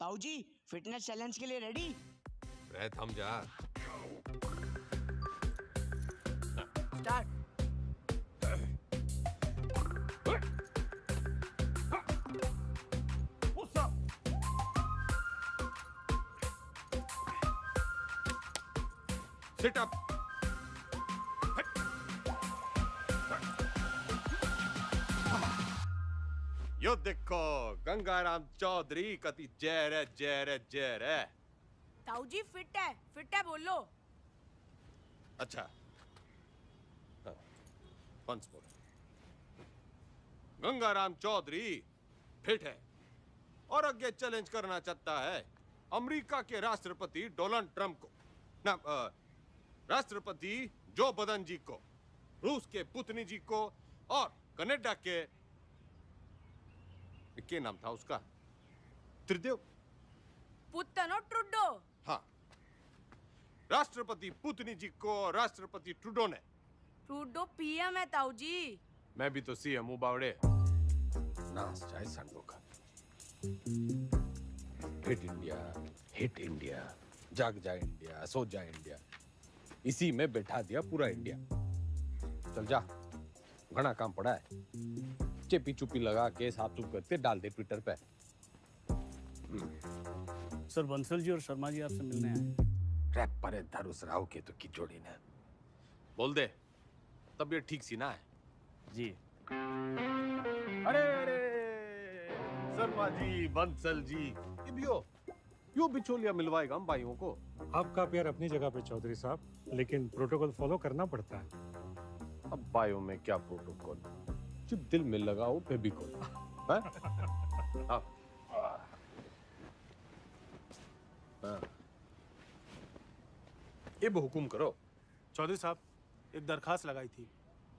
ताऊ जी fitness challenge के लिए रेडी? रह थम जा। स्टार्ट। Sit up. यो देखो गंगाराम चौधरी कति जहर है, जहर है, जहर है। ताऊ जी फिट है बोलो। अच्छा once more. Gangaram Chaudhary fit है और आगे चैलेंज करना चाहता है अमेरिका के राष्ट्रपति डोनाल्ड ट्रंप को, ना राष्ट्रपति जो बदन जी को, रूस के पुतिन जी को और कनाडा के क्या नाम था उसका, त्रिदेव पुतनो ट्रुडो। हाँ, राष्ट्रपति पुतिन जी को राष्ट्रपति ट्रूडो ने। ट्रुडो पीएम है ताऊ जी। मैं भी तो सीएम हूँ बावड़े। नाच जाए संडो का। हिट इंडिया, जाग जाए इंडिया, सो जाए इंडिया, इसी में बैठा दिया पूरा इंडिया। चल जा, घना काम पड़ा है। चेपी चुपी लगा के साफ सुफ करके डाल दे ट्विटर पे। सर बंसल जी और शर्मा जी आपसे मिलने आए। रैप पर धरुस राव के तो की जोड़ी ने। बोल दे, तबीयत ठीक सी ना है? जी। अरे शर्मा जी, बंसल जी, ये भी हो, यो बिचौलिया मिलवाएगा हम भाइयों को। आपका प्यार अपनी जगह पे चौधरी साहब, लेकिन प्रोटोकॉल फॉलो करना पड़ता है। अब भाइयों में क्या प्रोटोकॉल, जब दिल में लगाओ फेविकोल। ये हुकुम करो। चौधरी साहब, एक दरखास्त लगाई थी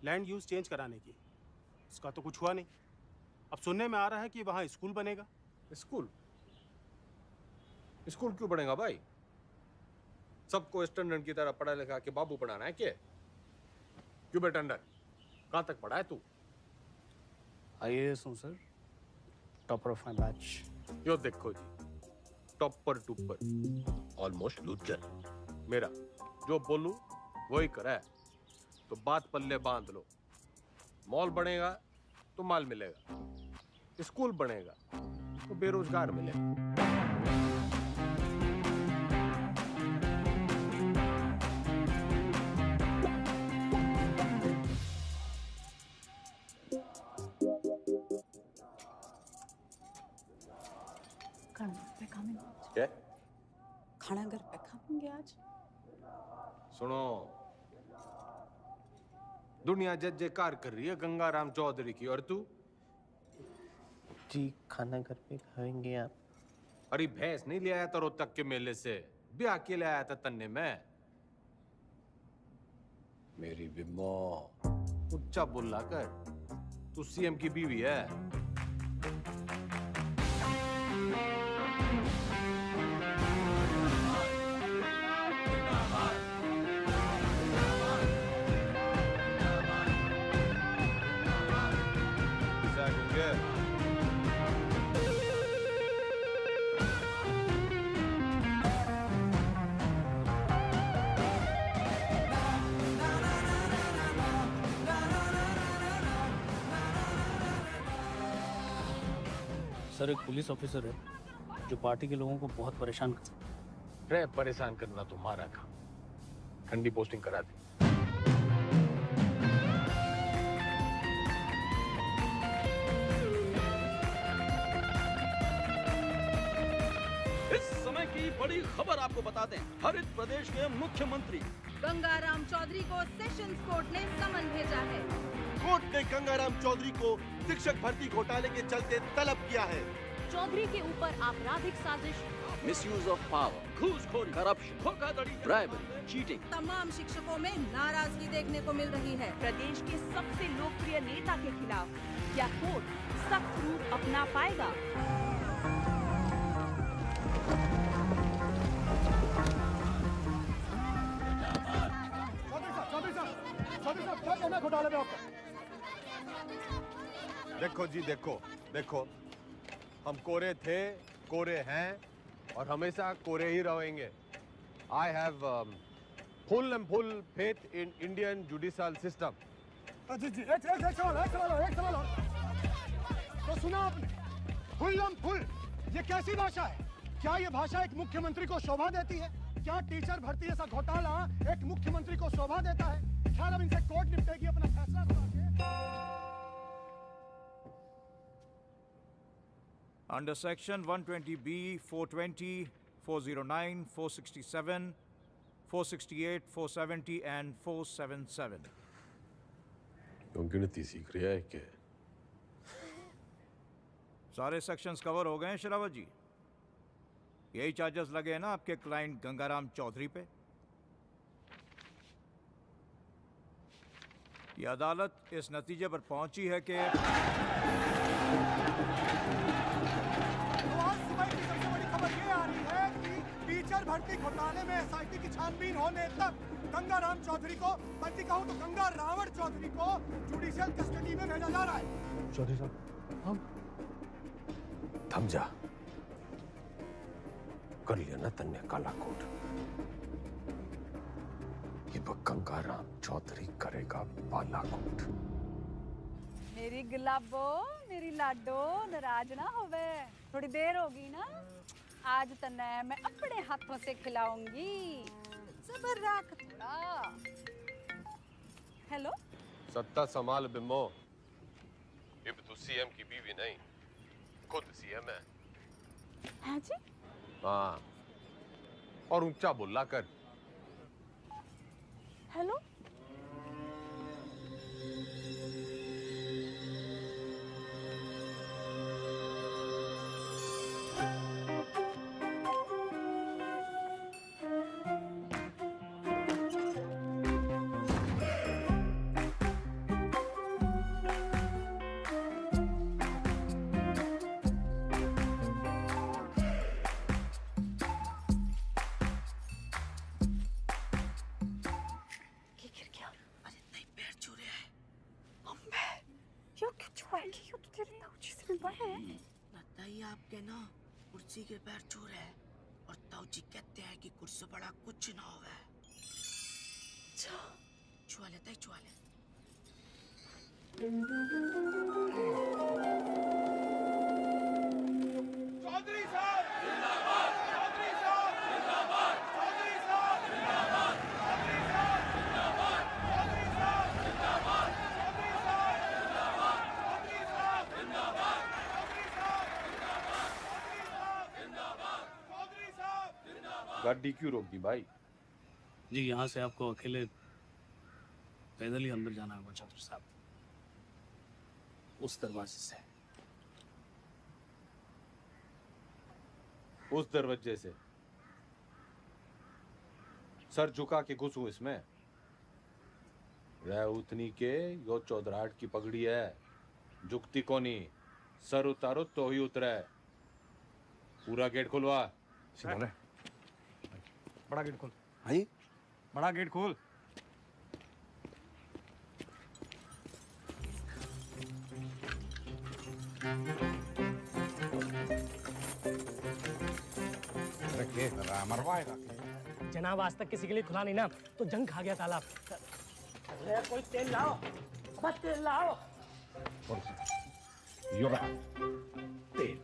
लैंड यूज चेंज कराने की, इसका तो कुछ हुआ नहीं। अब सुनने में आ रहा है कि वहाँ स्कूल बनेगा। स्कूल? स्कूल क्यों बनेगा भाई? सबको स्टैंडर्ड की तरह पढ़ा लिखा के बाबू बनाना है क्या? क्यों बेटा अंडर, कहाँ तक पढ़ा है तू? IAS हूँ sir, topper of my batch. यो देखो जी, टॉपर टूपर, ऑलमोस्ट लूजर। मेरा जो बोलूं वही करा है, तो बात पल्ले बांध लो। मॉल बनेगा तो माल मिलेगा, स्कूल बनेगा तो बेरोजगार मिलेगा। क्या? खाना घर पे खाएंगे आज। सुनो, दुनिया जय जयकार कर रही है गंगाराम चौधरी की, और तू? जी खाना घर पे खाएंगे आप। अरे भैंस नहीं ले आया था रोहतक के मेले से, ब्याह के ले आया था तन्ने में। मेरी बिम्मो, उच्चा बोला कर, तू सीएम की बीवी है। सर एक पुलिस ऑफिसर है जो पार्टी के लोगों को बहुत परेशान करता है। रे परेशान करना तुम्हारा काम, ठंडी पोस्टिंग करा दी। इस समय की बड़ी खबर आपको बता दें, हरित प्रदेश के मुख्यमंत्री गंगाराम चौधरी को सेशंस कोर्ट ने समन भेजा है। कोर्ट ने गंगाराम चौधरी को शिक्षक भर्ती घोटाले के चलते तलब किया है। चौधरी के ऊपर आपराधिक साजिश, मिसयूज ऑफ पावर, घूसखोरी, करप्शन, धोखाधड़ी, ब्राइबरी, चीटिंग। तमाम शिक्षकों में नाराजगी देखने को मिल रही है। प्रदेश के सबसे लोकप्रिय नेता के खिलाफ क्या कोर्ट सख्त रूप अपना पाएगा? क्या कहना घोटाले में आपका? देखो जी, देखो देखो, हम कोरे थे, कोरे हैं और हमेशा कोरे ही रहेंगे। I have full and full faith in Indian judicial system. जी जी एक सवाल और। तो सुना आपने, फुल ये कैसी भाषा है? क्या ये भाषा एक मुख्यमंत्री को शोभा देती है? क्या टीचर भर्ती जैसा घोटाला एक मुख्यमंत्री को शोभा देता है? ख्याल अब इनसे कोर्ट निपटेगी अपना फैसला सुना के। Under section 120B, 420, 409, 467, 468, 470 and 477. क्यों गिनती सीख रहा है क्या? सारे सेक्शंस कवर हो गए हैं शरावत जी। यही चार्जेस लगे हैं ना आपके क्लाइंट गंगाराम चौधरी पे। ये अदालत इस नतीजे पर पहुंची है कि आज सुबह की सबसे बड़ी खबर ये आ रही है कि टीचर भर्ती घोटाले में एसआईटी की छानबीन होने तक गंगाराम चौधरी को, बल्कि कहूं तो गंगा रावण चौधरी को जुडिशियल कस्टडी में भेजा जा रहा है। चौधरी साहब हम थम जा, कर लिया ना तन्ने काला कोट। ये गंगाराम चौधरी करेगा बालाकोट। मेरी गुलाबो, मेरी लाडो, नाराज ना होवे। थोड़ी देर होगी ना, आज तन्ने मैं अपने हाथों से खिलाऊंगी। सबर रख थोड़ा। हेलो, सत्ता संभाल बिम्बो। अब तू सीएम की बीवी नहीं, खुद सीएम है। हाँ जी? हाँ, और ऊंचा बोला कर। हेलो, बताइए आपके ना कुर्सी के पैर छू रहे हैं और ताऊजी कहते हैं कि कुर्सी बड़ा कुछ ना होगा। छुआ लेता है, छुआ ले। चौधरी साहब जिंदाबाद, चौधरी साहब जिंदाबाद, चौधरी साहब जिंदाबाद, चौधरी साहब जिंदाबाद, चौधरी साहब जिंदाबाद, चौधरी साहब जिंदाबाद, चौधरी साहब जिंदाबाद, चौधरी साहब जिंदाबाद, चौधरी साहब जिंदाबाद। गाड़ी क्यों रोक दी भाई? जी यहाँ से आपको अकेले पैदल ही अंदर जाना होगा चौधरी साहब, उस दरवाजे से। उस दरवाजे से? सर झुका के घुसूं इसमें? रह उतनी के यो चौधराहट की पगड़ी है, झुकती कोनी। सर उतारो तो ही उतरे। पूरा गेट खुलवा। बड़ा गेट खोल। भाई बड़ा गेट खोल। मरवाएगा जनाब, आज तक किसी के लिए खुला नहीं ना, तो जंग खा गया तालाब। अरे कोई तेल लाओ, बस तेल लाओ। तेल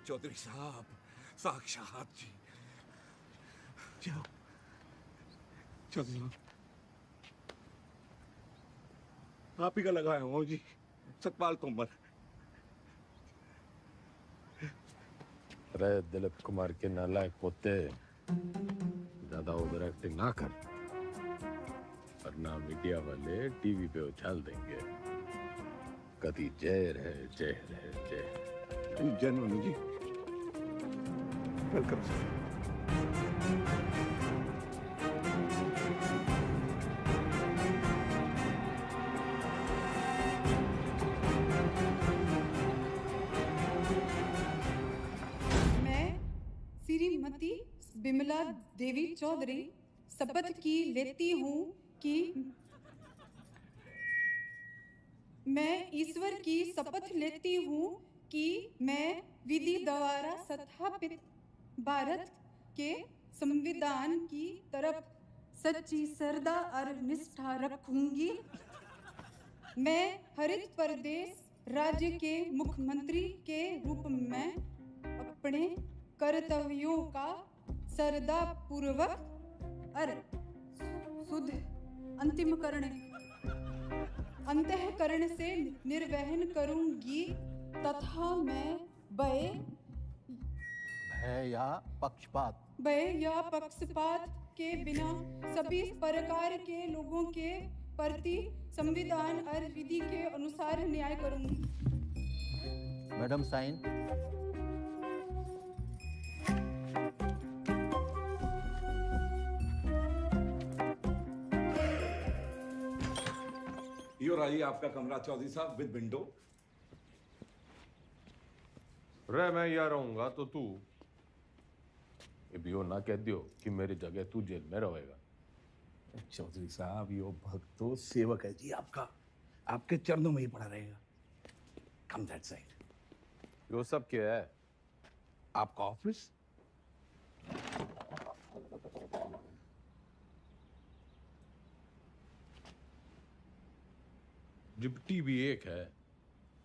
चौधरी साहब, साक्षात जी। चौधरी साहब, आप ही का लगाया हूँ जी, सतपाल तोमर। अरे दिलीप कुमार के नालायक पोते, ज्यादा ओवर एक्टिंग ना कर, वरना मीडिया वाले टीवी पे उछाल देंगे। कभी जय रहे, जय रहे, जय। जेन्युइन जी। Welcome sir. मैं श्रीमती बिमला देवी चौधरी शपथ की लेती हूँ कि मैं ईश्वर की शपथ लेती हूँ कि मैं विधि द्वारा स्थापित भारत के संविधान की तरफ सच्ची श्रद्धा और निष्ठा रखूंगी। मैं हरित प्रदेश राज्य के मुख्यमंत्री के रूप में अपने कर्तव्यों का श्रद्धा पूर्वक और शुद्ध अंतःकरण से निर्वहन करूंगी तथा मैं भय या पक्षपात के बिना सभी प्रकार के लोगों के प्रति संविधान और विधि के अनुसार न्याय करूंगी। Madam sign. यो रही आपका कमरा चौधरी साहब विद विंडो। रे मैं यहाँ रहूंगा तो तू ये भी हो ना कह दियो कि मेरी जगह तू जेल में रहेगा। चौधरी साहब यो भक्त तो सेवक है जी आपका, आपके चरणों में ही पड़ा रहेगा। कम दैट साइड। यो सब क्या है? आपका ऑफिस। जब टीवी एक है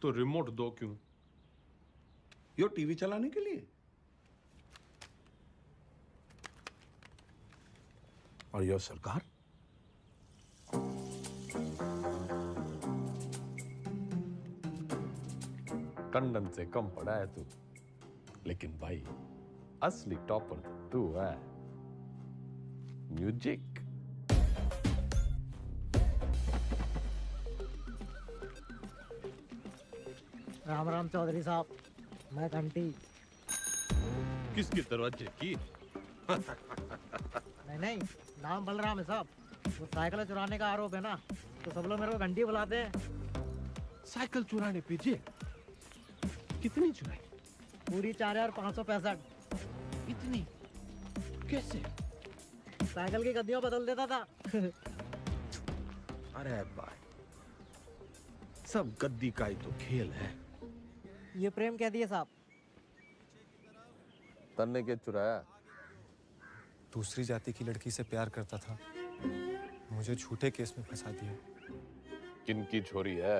तो रिमोट दो क्यों? यो टीवी चलाने के लिए। और यो सरकार। टंडन से कम पड़ा है तू, लेकिन भाई असली टॉपर तू है। म्यूजिक। राम राम चौधरी साहब, मैं घंटी। किसके दरवाजे की? नहीं, नाम बलराम है साहब। वो साइकिल चुराने का आरोप है ना, तो सब लोग मेरे को घंटी बुलाते हैं। साइकिल चुराने पे जेल? कितनी चुराई? पूरी 4565। इतनी? कैसे? साइकिल की गद्दियों बदल देता था। अरे भाई, सब गद्दी का ही तो खेल है। ये प्रेम कह दिए साहब। तन्ने के चुराया? दूसरी जाति की लड़की से प्यार करता था, मुझे झूठे केस में फंसा दिया। किनकी छोरी है?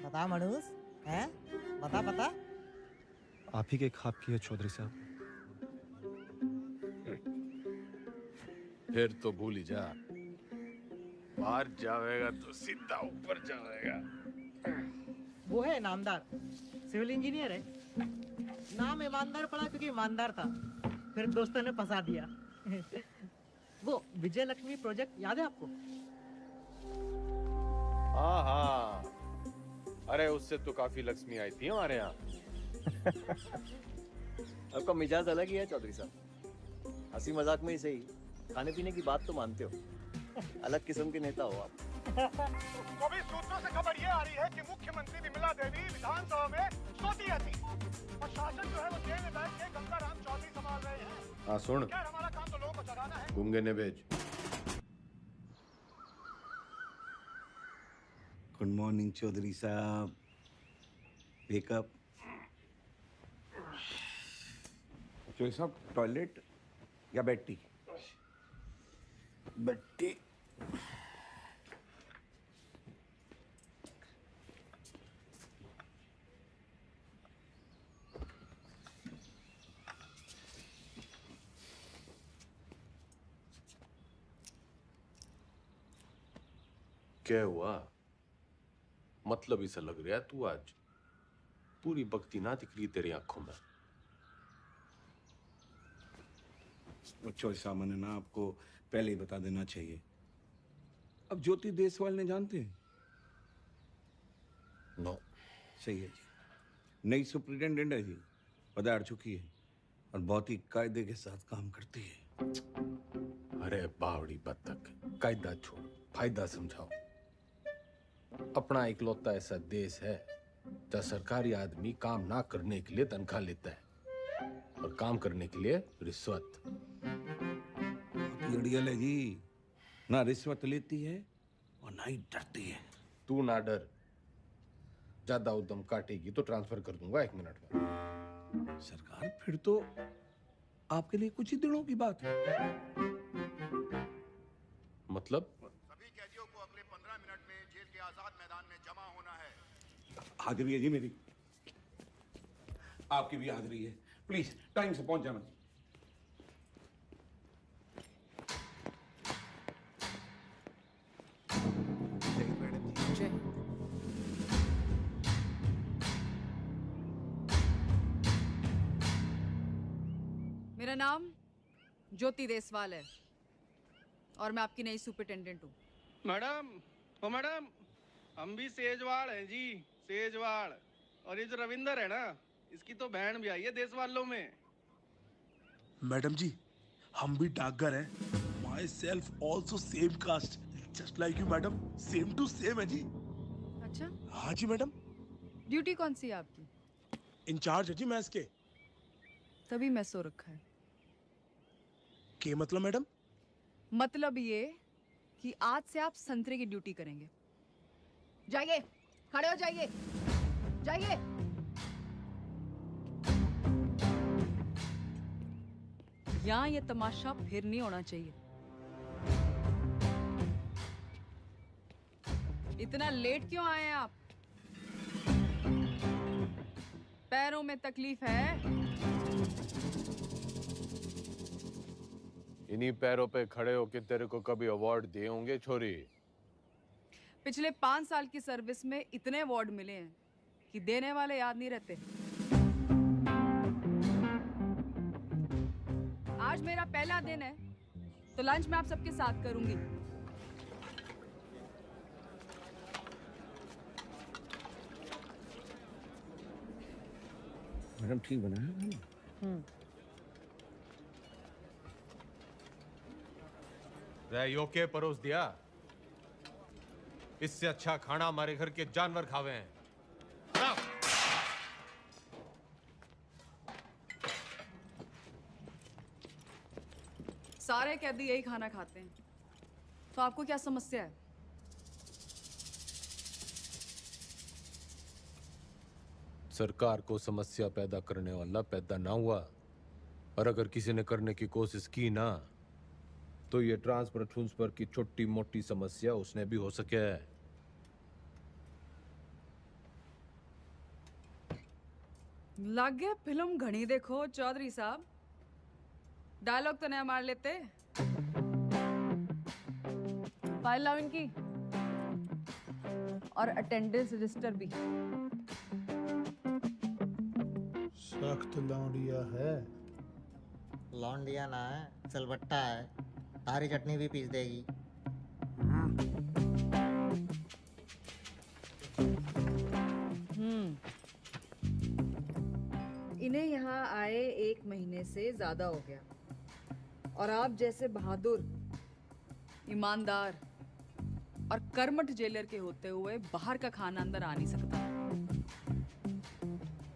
बता मनुष, हैं? बता। आप ही के खाप की है चौधरी साहब। फिर तो भूल ही जा। बाहर जाएगा तो सीधा ऊपर जाएगा। वो है नामदार, सिविल इंजीनियर है। नाम ईमानदार पड़ा क्योंकि ईमानदार था, फिर दोस्तों ने फंसा दिया। वो विजय लक्ष्मी प्रोजेक्ट याद है आपको? हाँ, अरे उससे तो काफी लक्ष्मी आई थी हमारे यहाँ। आपका मिजाज अलग ही है चौधरी साहब। हंसी मजाक में ही सही, खाने पीने की बात तो मानते हो। अलग किस्म के नेता हो आप। तो भी सूत्रों से खबर ये आ रही है कि मुख्यमंत्री विमला देवी विधानसभा में सोती रहती और शासन जो है वो जेल में बैठ के गंगाराम चौधरी संभाल रहे हैं। हाँ सुन, खैर हमारा काम तो लोगों को जगाना है। गूंगे ने भेज। गुड मॉर्निंग चौधरी साहब। वेकअप। चौधरी साहब टॉयलेट या बेड टी? Bed tea. क्या हुआ? मतलब इसे लग रहा है तू आज पूरी भक्ति ना दिख रही तेरी आंखों में। चौधरी साहब मैंने ना आपको पहले ही बता देना चाहिए। अब ज्योति देसवाल ने जानते हैं? नो। सही है जी। नई सुप्रिटेंडेंट है जी, पधार चुकी है और बहुत ही कायदे के साथ काम करती है। अरे बावड़ी बत्तख, कायदा छोड़, फायदा समझाओ। अपना इकलौता ऐसा देश है जहाँ सरकारी आदमी काम ना करने के लिए तनख्वाह लेता है और काम करने के लिए रिश्वत। अड़ियल है जी, ना रिश्वत लेती है और ना ही डरती है। तू ना डर, ज्यादा उद्यम काटेगी तो ट्रांसफर कर दूंगा 1 मिनट में। सरकार फिर तो आपके लिए कुछ ही दिनों की बात है। मतलब? सभी कैदियों को अगले 15 मिनट में जेल के आजाद मैदान में जमा होना है। हाजिरी है जी मेरी, आपकी भी हाजिरी है। प्लीज टाइम से पहुंच जाना। मेरा नाम ज्योति देसवाल है और मैं आपकी नई सुपरिटेंडेंट हूँ। मैडम, ओ मैडम, हम भी सेजवाड़ हैं जी, सेजवाड़। और ये जो रविंदर है ना, इसकी तो बहन भी आई है देश वालों में। मैडम जी, हम भी डाकघर हैं। Myself also same caste, just like you madam, same to same है जी। अच्छा? हाँ जी मैडम। ड्यूटी कौन सी है आपकी? इंचार्ज है जी मैस के। तभी मैं सो रखा है। के मतलब मैडम? मतलब ये कि आज से आप संतरे की ड्यूटी करेंगे। जाइए, खड़े हो जाइए, जाइए। यहाँ ये तमाशा फिर नहीं होना चाहिए। इतना लेट क्यों आए आप? पैरों में तकलीफ है? इन्हीं पैरों पे खड़े होके तेरे को कभी अवार्ड दिए होंगे छोरी? पिछले 5 साल की सर्विस में इतने अवार्ड मिले हैं कि देने वाले याद नहीं रहते। आज मेरा पहला दिन है तो लंच मैं आप सबके साथ करूंगी। मैडम ठीक बना है? रैयो के परोस दिया, इससे अच्छा खाना हमारे घर के जानवर खावे हैं। सारे कैदी यही खाना खाते हैं, तो आपको क्या समस्या है? सरकार को समस्या पैदा करने वाला पैदा ना हुआ, और अगर किसी ने करने की कोशिश की ना, तो ये ट्रांसफर की छोटी मोटी समस्या उसने भी हो सके है। लग गया फिल्म घनी देखो चौधरी साहब, डायलॉग तो नया मार लेते। फाइल लाओ इनकी, और अटेंडेंस रजिस्टर भी। सख्त लौंडिया है। लौंडिया ना है, सिलबट्टा है। तारी चटनी भी पीस देगी। इन्हें यहाँ आए 1 महीने से ज्यादा हो गया, और आप जैसे बहादुर, ईमानदार और कर्मठ जेलर के होते हुए बाहर का खाना अंदर आ नहीं सकता।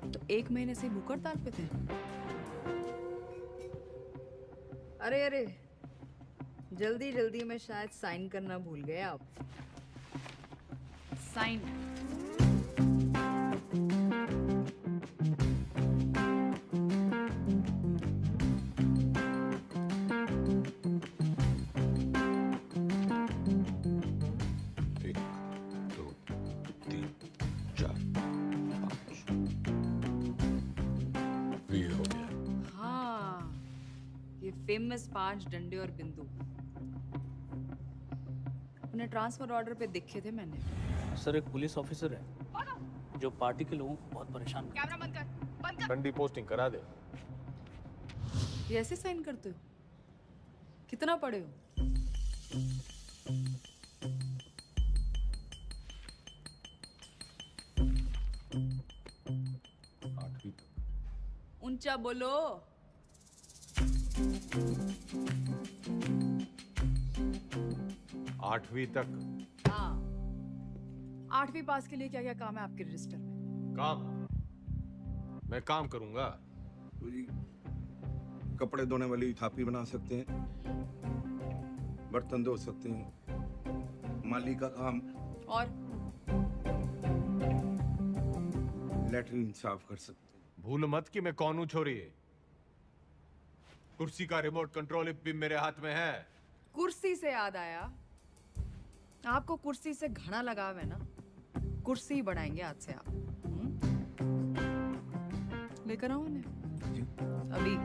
तो 1 महीने से भूख हड़ताल पे थे। अरे अरे, जल्दी जल्दी में शायद साइन करना भूल गए आप। साइन। फेमस 5 डंडे और बिंदु अपने ट्रांसफर ऑर्डर पे देखे थे मैंने। सर, एक पुलिस ऑफिसर है जो पार्टी के लोगों को बहुत परेशान करता है। कैमरा बंद कर, बंद कर। ठंडी पोस्टिंग करा दे। ये ऐसे साइन करते हो? कितना पढ़े हो? ऊंचा बोलो। आठवीं तक। हाँ, 8वीं पास के लिए क्या क्या काम है आपके रजिस्टर में? काम? मैं काम करूंगा। तो जी कपड़े धोने वाली थापी बना सकते हैं, बर्तन धो सकते हैं, माली का काम, और लेटरिन साफ कर सकते हैं। भूल मत कि मैं कौन हूं छोरी। कुर्सी का रिमोट कंट्रोल भी मेरे हाथ में है। कुर्सी से याद आया, आपको कुर्सी से घना लगाव है ना, कुर्सी बढ़ाएंगे आज से आप। लेकर आओ उन्हें अभी।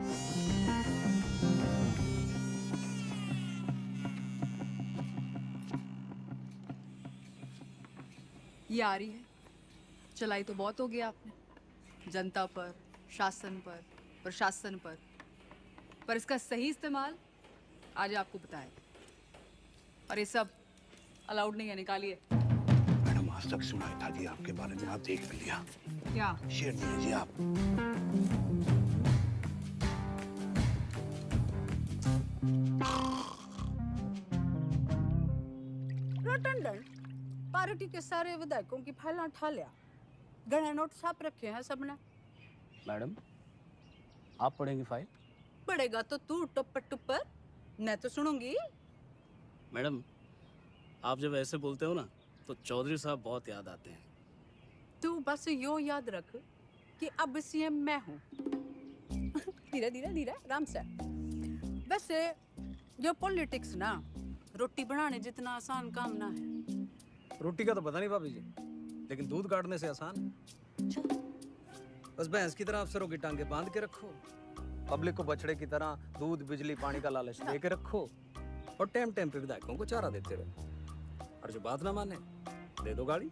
ये आ रही है, चलाई तो बहुत हो गया आपने, जनता पर, शासन पर, प्रशासन पर इसका सही इस्तेमाल आज आपको बताए। और ये सब अलाउड नहीं है, निकालिए। मैडम आज तक सुनाई था जी आपके बारे में, आप देख भी लिया। क्या शेर दिए जी आप। रटंडन पार्टी के सारे विधायकों की फाइलें उठा लिया, गणे नोट छाप रखे हैं सबने। मैडम आप पढ़ेंगी फाइल? पड़ेगा तो तू टुप्पर टुप्पर, मैं तो सुनूंगी। मैडम आप जब ऐसे बोलते हो ना तो चौधरी साहब बहुत याद आते हैं। तू बस यो याद रख कि अब सीएम मैं हूँ। धीरे धीरे धीरे आराम से। वैसे ये पॉलिटिक्स ना रोटी बनाने जितना आसान काम ना है। रोटी का तो पता नहीं भाभी जी, लेकिन दूध काटने से आसान है। बस भैंस की तरह अफसरों की टांगे बांध के रखो, पब्लिक को बछड़े की तरह दूध बिजली पानी का लालच दे के रखो, और टाइम टाइम पे विधायकों को चारा देते रहो। और जो बात ना माने दे दो गाड़ी।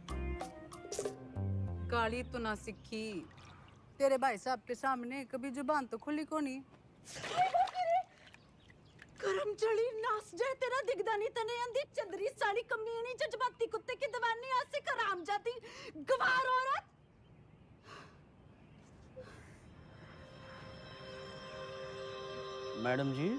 गाली तो ना सीखी, तेरे भाई साहब के सामने कभी जुबान तो खुली को नहीं। करम चढ़ी नास जाए तेरा दिगदानी तने अंधी चंदरी साड़ी कमीनी जज्बाती कुत्ते की दवानी आज से कराम जाती गवार औरत। मैडम जी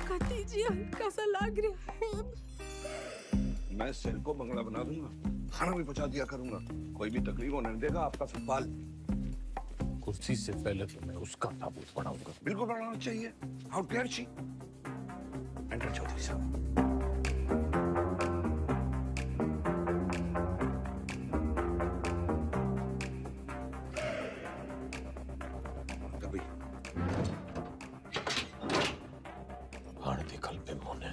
कती जी हल्का सा लग रहा है। मैं सिर को बंगला बना दूंगा, खाना भी पहुंचा दिया करूंगा, कोई भी तकलीफ होने नहीं देगा आपका सवाल। कुर्सी से पहले तो मैं उसका ताबूत पढ़ाऊंगा। बिल्कुल पढ़ाना चाहिए। How dare she. Enter Chaudhary साहब। कभी हाण दिखल पे मोने।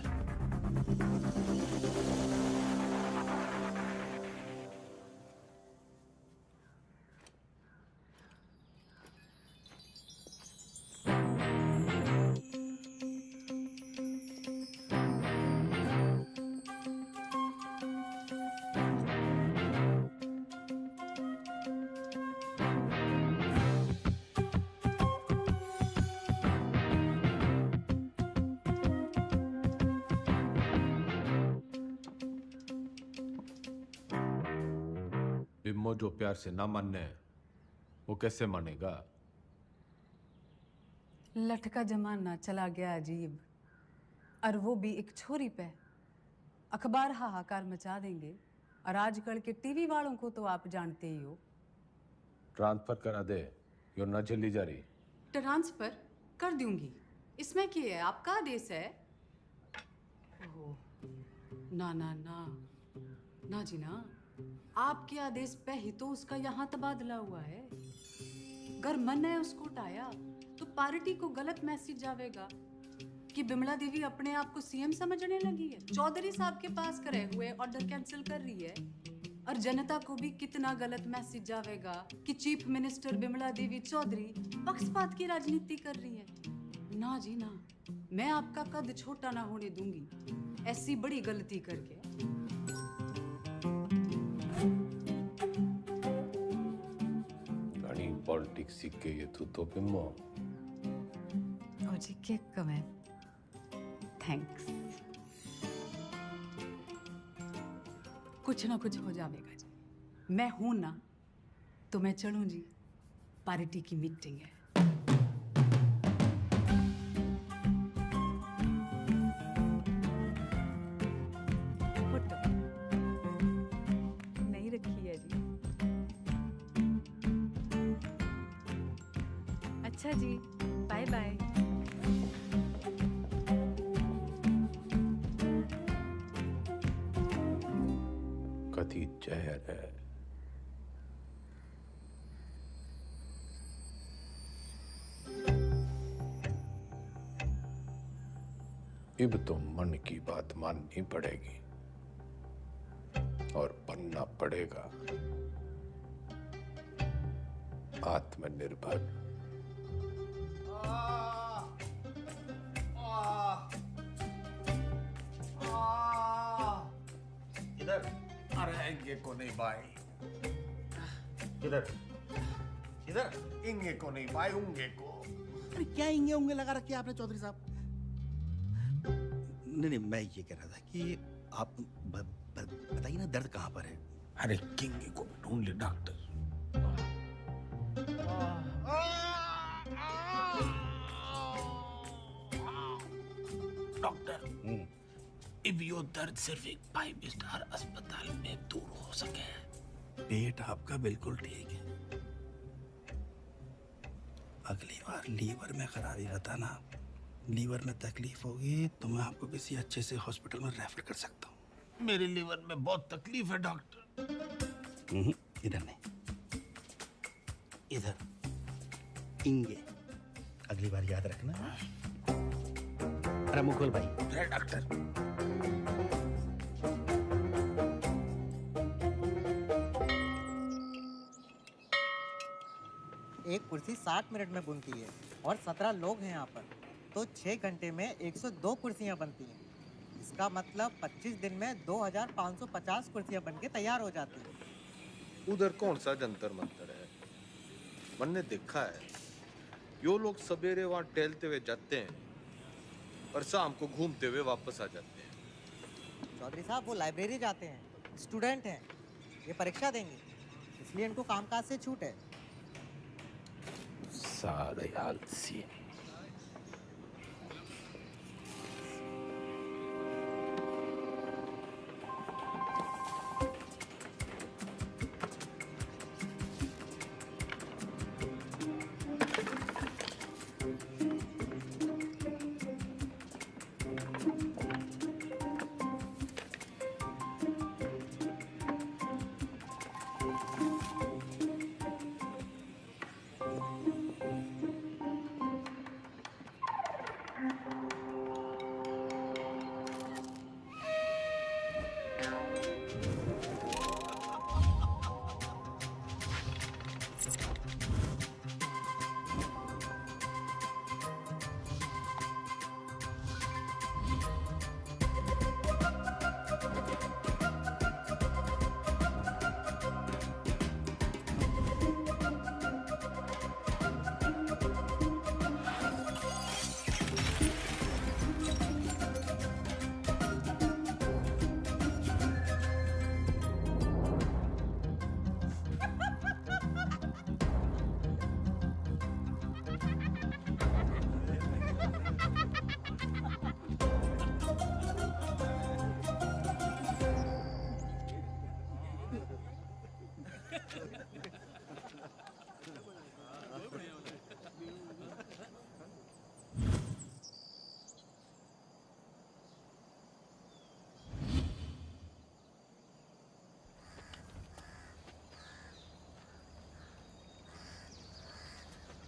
बिम्मो जो प्यार से ना मानने वो कैसे मानेगा? लटका जमाना चला गया अजीब, और वो भी एक छोरी पे। अखबार हाहाकार मचा देंगे, और आजकल के टीवी वालों को तो आप जानते ही हो। ट्रांसफर करा दे, यो न झेली जा रही। ट्रांसफर कर दूंगी, इसमें क्या है, आपका आदेश है। ओह, ना ना ना ना जी ना, आपके आदेश पे ही तो उसका यहाँ तबादला हुआ है। अगर मन है उसको उठाया तो पार्टी को गलत मैसेज जावेगा कि बिमला देवी अपने आप को सीएम समझने लगी है, चौधरी साहब के पास करे हुए ऑर्डर कैंसिल कर रही है। और जनता को भी कितना गलत मैसेज जावेगा कि चीफ मिनिस्टर बिमला देवी चौधरी पक्षपात की राजनीति कर रही है। ना जी ना, मैं आपका कद छोटा ना होने दूंगी ऐसी बड़ी गलती करके। पॉलिटिक्स सीख के ये तो बिम्मो। ताऊजी केक कमेंट थैंक्स कुछ ना कुछ हो जाएगा जी मैं हूं ना तो मैं चलूं जी पार्टी की मीटिंग है फोटो नहीं रखी है जी अच्छा जी बाय बाय कथी जहर है अब तो मन की बात माननी पड़ेगी और बनना पड़ेगा आत्मनिर्भर। इधर अरे इंगे को नहीं भाई इधर इधर इंगे को नहीं भाई उंगे को। अरे क्या इंगे उंगे लगा रखे आपने चौधरी साहब? नहीं मैं ये कह रहा था कि आप बताइए ना दर्द कहाँ पर है? अरे किंगे को ढूंढ ले डॉक्टर। डॉक्टर अब यो दर्द सिर्फ एक 5 स्टार अस्पताल में दूर हो सके। पेट आपका बिल्कुल ठीक है। अगली बार लीवर में खराबी बताना। लीवर में तकलीफ होगी तो मैं आपको किसी अच्छे से हॉस्पिटल में रेफर कर सकता हूँ। मेरे लीवर में बहुत तकलीफ है डॉक्टर। इधर नहीं इधर इंगे। अगली बार याद रखना। अरे मुकुल भाई डॉक्टर एक कुर्सी 60 मिनट में बनती है और 17 लोग हैं यहाँ पर तो 6 घंटे में 102 कुर्सियाँ बनती हैं। इसका मतलब 25 दिन में 2550 कुर्सियाँ बनके तैयार हो जाती हैं। उधर कौन सा जंतर मंतर है? मैंने देखा है यो लोग सवेरे वहां टहलते हुए जाते हैं और शाम को घूमते हुए वापस आ जाते हैं। चौधरी साहब वो लाइब्रेरी जाते हैं, स्टूडेंट हैं, ये परीक्षा देंगे इसलिए इनको कामकाज से छूट है। सारे आलसी।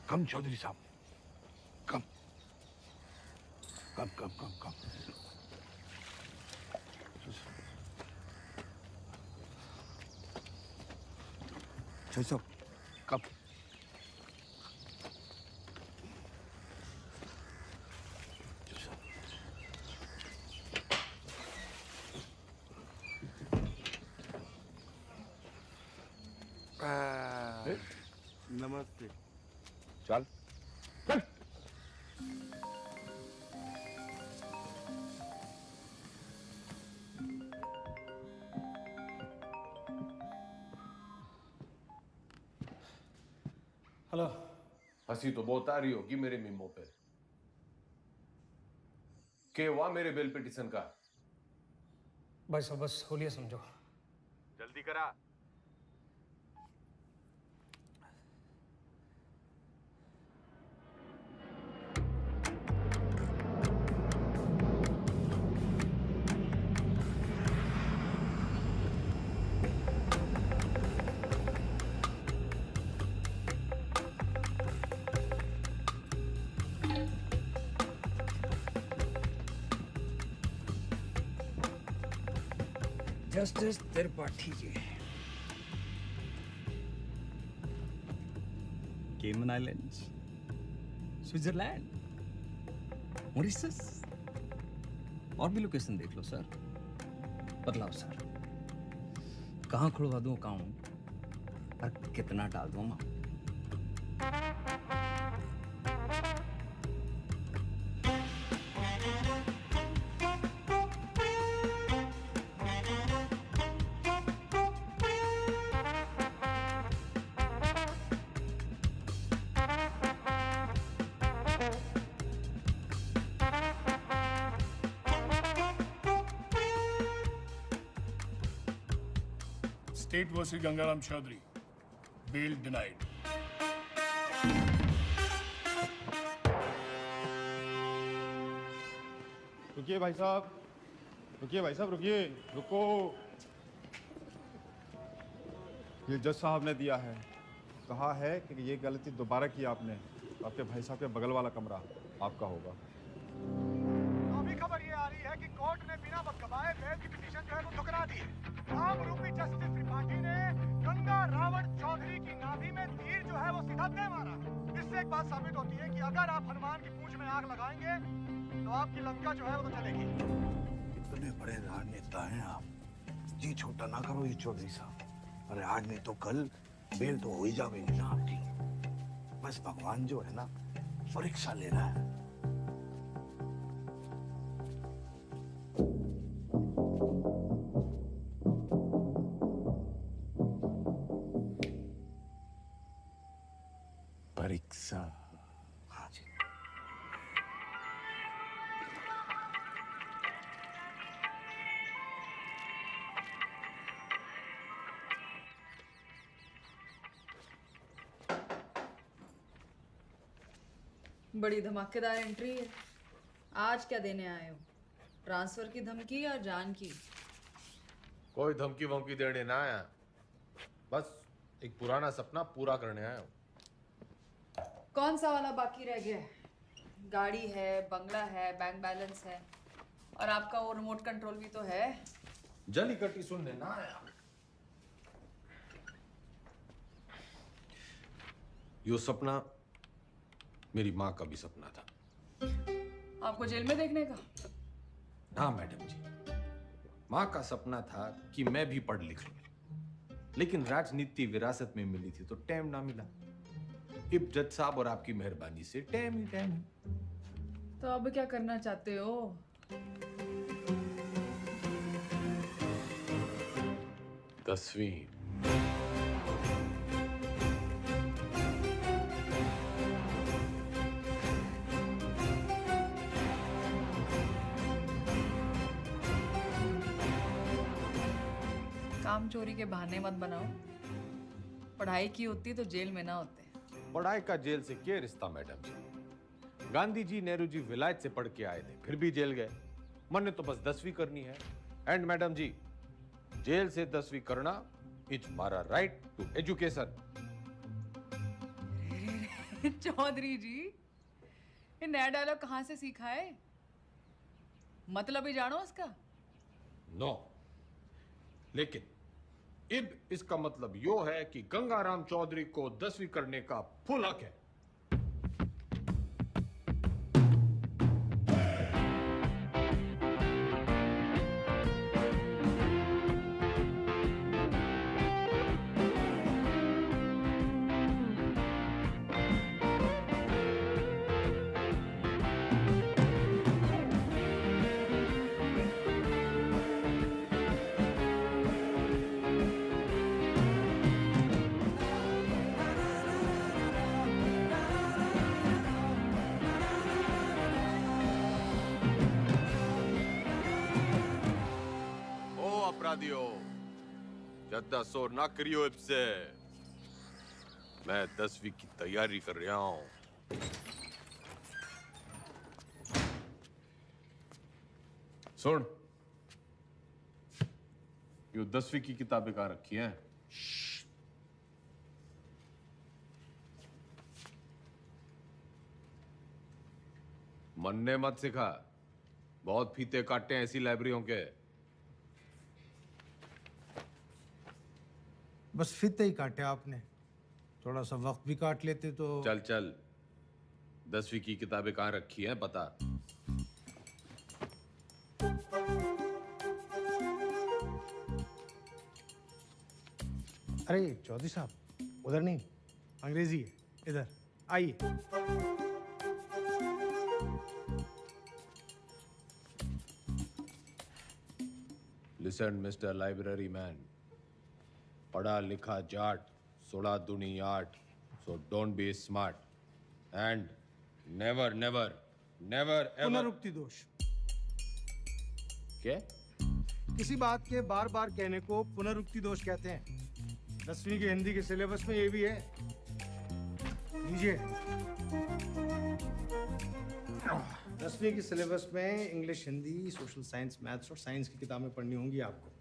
कम चौधरी साहब कम कम कम कम कम। चौधरी साहब कम। नमस्ते। चल चल। हेलो। हंसी तो बहुत आ रही होगी मेरे मीमो पे। के हुआ मेरे बेल पिटीशन का? भाई साहब बस होलिया समझो। जल्दी करा। जस्टिस त्रिपाठी जी, केमन आइलैंड्स, स्विट्जरलैंड, मॉरिशस, और भी लोकेशन देख लो सर। बतलाओ सर, कहाँ खुलवा दूँ अकाउंट और कितना डाल दूँ amount? State versus Gangaram Chaudhary. Bail denied. रुकिए भाई साहब, रुकिए भाई साहब, रुकिए, रुको। ये जज साहब ने दिया है, कहा है कि ये गलती दोबारा की आपने, आपके भाई साहब के बगल वाला कमरा आपका होगा। अभी खबर ये आ रही है कि कोर्ट ने बिना बकवाए बेल की पिटीशन जो है वो ठुकरा दी है। राम रूपी जस्टिस त्रिपाठी ने गंगा रावण चौधरी की नाभि में तीर जो है वो सीधा दे मारा। इससे एक बात साबित होती है कि अगर आप हनुमान की पूंछ में आग लगाएंगे तो आपकी लंका जो है वो तो चलेगी। इतने बड़े राजनेता हैं आप, जी छोटा ना करो ये चौधरी साहब। अरे आज नहीं तो कल बेल तो हो ही जाएगी ना आपकी। बस भगवान जो है ना परीक्षा ले रहा है। परीक्षा। हाँ जी। बड़ी धमाकेदार एंट्री है। आज क्या देने आए हो? ट्रांसफर की धमकी या जान की? कोई धमकी वमकी देने ना आया, बस एक पुराना सपना पूरा करने आया हूँ। कौन सा वाला बाकी रह गया है? गाड़ी है, बंगला है, बैंक बैलेंस है, और आपका वो रिमोट कंट्रोल भी तो है। जली कटी सुनने ना आया। यो सपना मेरी माँ का भी सपना था। आपको जेल में देखने का? हाँ मैडम जी, माँ का सपना था कि मैं भी पढ़ लिख लूं, लेकिन राजनीति विरासत में मिली थी तो टाइम ना मिला। इब जज साहब और आपकी मेहरबानी से टाइम ही टाइम। तो अब क्या करना चाहते हो? दसवीं। काम चोरी के बहाने मत बनाओ। पढ़ाई की होती तो जेल में ना होते। पढ़ाई का जेल से क्या रिश्ता मैडम जी? गांधी जी, नेहरू जी विलायत से पढ़ के आए थे, फिर भी जेल गए। मैंने तो बस 10वीं करनी है। एंड मैडम जी, जेल से 10वीं करना इज मारा राइट टू एजुकेशन। चौधरी जी, ये नया डायलॉग कहाँ से सीखा है? मतलब ही जानो उसका? नो, लेकिन इब इसका मतलब यो है कि गंगाराम चौधरी को 10वीं करने का फुल हक है। दियो। ज्यादा शोर ना करियो इससे। मैं 10वीं की तैयारी कर रहा हूँ। सुन, यो 10वीं की किताबें कहाँ रखी हैं? मन्ने मत सिखा, बहुत फीते काटे हैं ऐसी लाइब्रेरियों के। बस फीते ही काटे आपने, थोड़ा सा वक्त भी काट लेते तो। चल चल, 10वीं की किताबें कहाँ रखी हैं बता। अरे चौधरी साहब, उधर नहीं, अंग्रेजी है, इधर आइए। लिसन मिस्टर लाइब्रेरी मैन, पढ़ा लिखा जाट, 16 दूनी 8, so don't be smart and never ever पुनरुक्ति दोष। क्या? किसी बात के बार बार कहने को पुनरुक्ति दोष कहते हैं। 10वीं के हिंदी के सिलेबस में ये भी है, लीजिए। 10वीं के सिलेबस में English, Hindi, social science, maths और साइंस की किताबें पढ़नी होंगी आपको।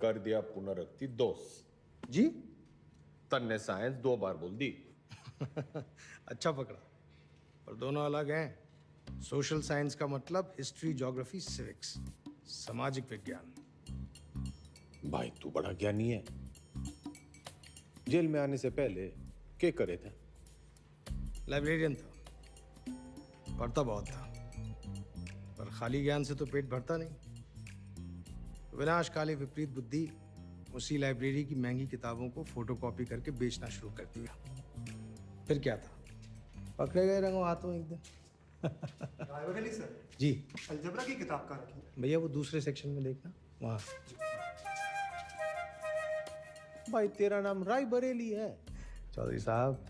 कर दिया पुनरुक्ति दोष जी। तन्ने साइंस 2 बार बोल दी। अच्छा पकड़ा, पर दोनों अलग हैं। सोशल साइंस का मतलब हिस्ट्री, ज्योग्राफी, सिविक्स, सामाजिक विज्ञान। भाई तू बड़ा ज्ञानी है। जेल में आने से पहले क्या करे थे? लाइब्रेरियन था, पढ़ता बहुत था, पर खाली ज्ञान से तो पेट भरता नहीं। विनाशकाली विपरीत बुद्धि उसी लाइब्रेरी की महंगी किताबों को फोटोकॉपी करके बेचना शुरू कर दिया। फिर क्या था, पकड़े गए रंगों हाथों एक दिन। रायबरेली सर जी। अलजबरा की किताब कहाँ रखी है? भैया वो दूसरे सेक्शन में देखना, वहाँ। भाई तेरा नाम राय बरेली है? चौधरी साहब,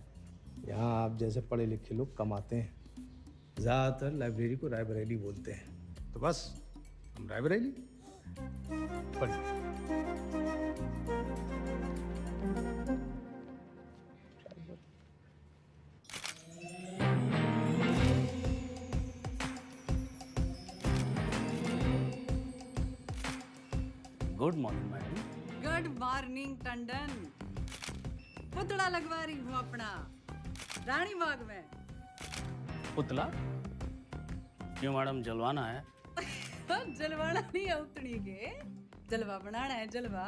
यहाँ आप जैसे पढ़े लिखे लोग कम आते हैं। ज़्यादातर लाइब्रेरी को रायबरेली बोलते हैं, तो बस हम रायबरेली। पढ़िए। Good morning madam. Good morning Tandon. पुतला लगवा रही हूँ अपना रानी बाग में। पुतला? क्यों मैडम, जलवाना है? जलवाना नहीं है उतनी के, जलवा बनाना है, जलवा।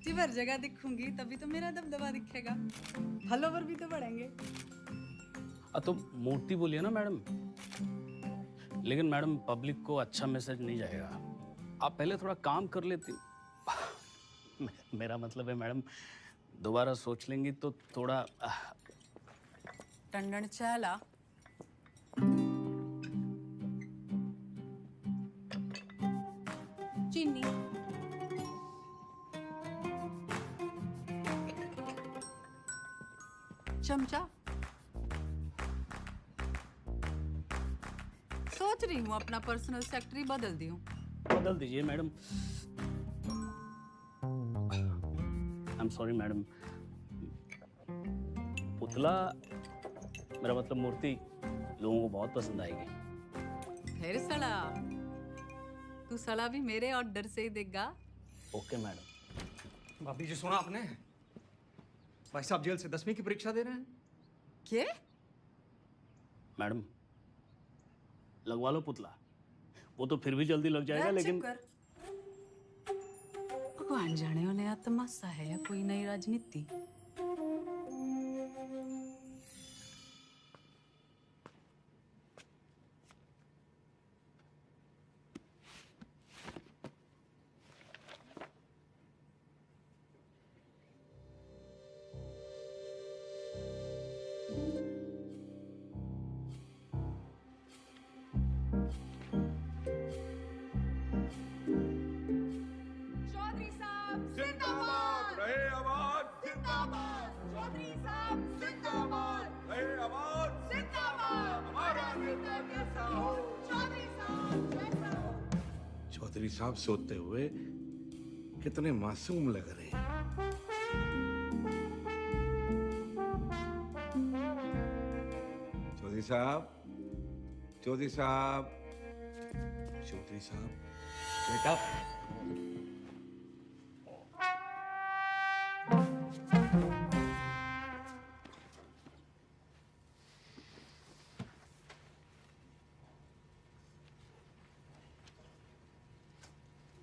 जिधर जगह दिखूंगी तभी तो मेरा दबदबा दिखेगा, फॉलोवर भी तो बढ़ेंगे। तो मूर्ति बोलिए ना मैडम। लेकिन मैडम, पब्लिक को अच्छा मैसेज नहीं जाएगा। आप पहले थोड़ा काम कर लेती। मेरा मतलब है मैडम, दोबारा सोच लेंगी तो थोड़ा। टंडन चला। चीनी। चमचा। सोच रही हूँ अपना पर्सनल सेक्रेटरी बदल दूं। बदल दीजिए madam. I am sorry madam. पुतला, मेरा मतलब मूर्ति, लोगों को बहुत पसंद आएगी। फिर सड़ा, तू सड़ा भी मेरे ऑर्डर से ही देगा। Okay madam. भाभी जी सुना आपने? भाई साहब जेल से 10वीं की परीक्षा दे रहे हैं। क्या? मैडम लगवा लो पुतला, वो तो फिर भी जल्दी लग जाएगा। लेकिन भगवान जाने हो नया तमाशा है या कोई नई राजनीति। चौधरी साहब सोते हुए कितने मासूम लग रहे हैं। चौधरी साहब, चौधरी साहब, चौधरी साहब, बेटा।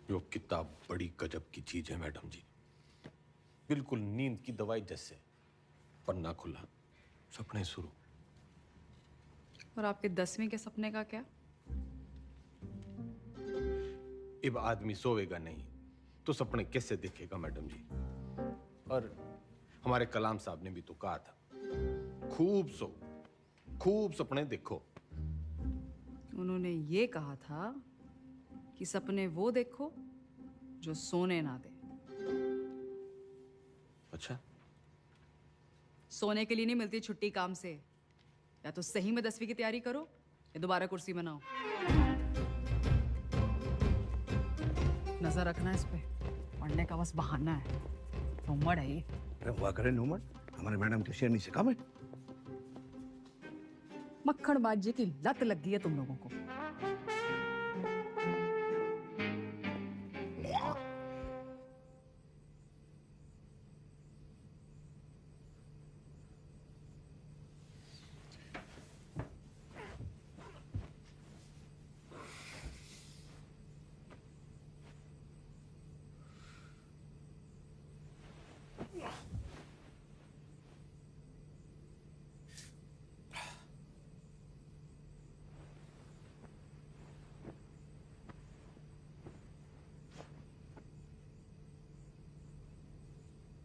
यो किताब बड़ी गजब की चीज है मैडम जी, बिल्कुल नींद की दवाई जैसे। पन्ना खुला, सपने शुरू। और आपके 10वीं के सपने का क्या? अब आदमी सोएगा नहीं तो सपने कैसे देखेगा मैडम जी? और हमारे कलाम साहब ने भी तो कहा था, खूब सो, खूब सपने देखो। उन्होंने ये कहा था कि सपने वो देखो जो सोने ना दे। अच्छा, सोने के लिए नहीं मिलती छुट्टी काम से। या तो सही में 10वीं की तैयारी करो या दोबारा कुर्सी बनाओ। नजर रखना इस पे, पढ़ने का बस बहाना है। नूमड़ है ये। अरे हुआ करे नूमड़, हमारे मैडम के शेरनी से कम है। मक्खनबाजी की लत लग गई है तुम लोगों को।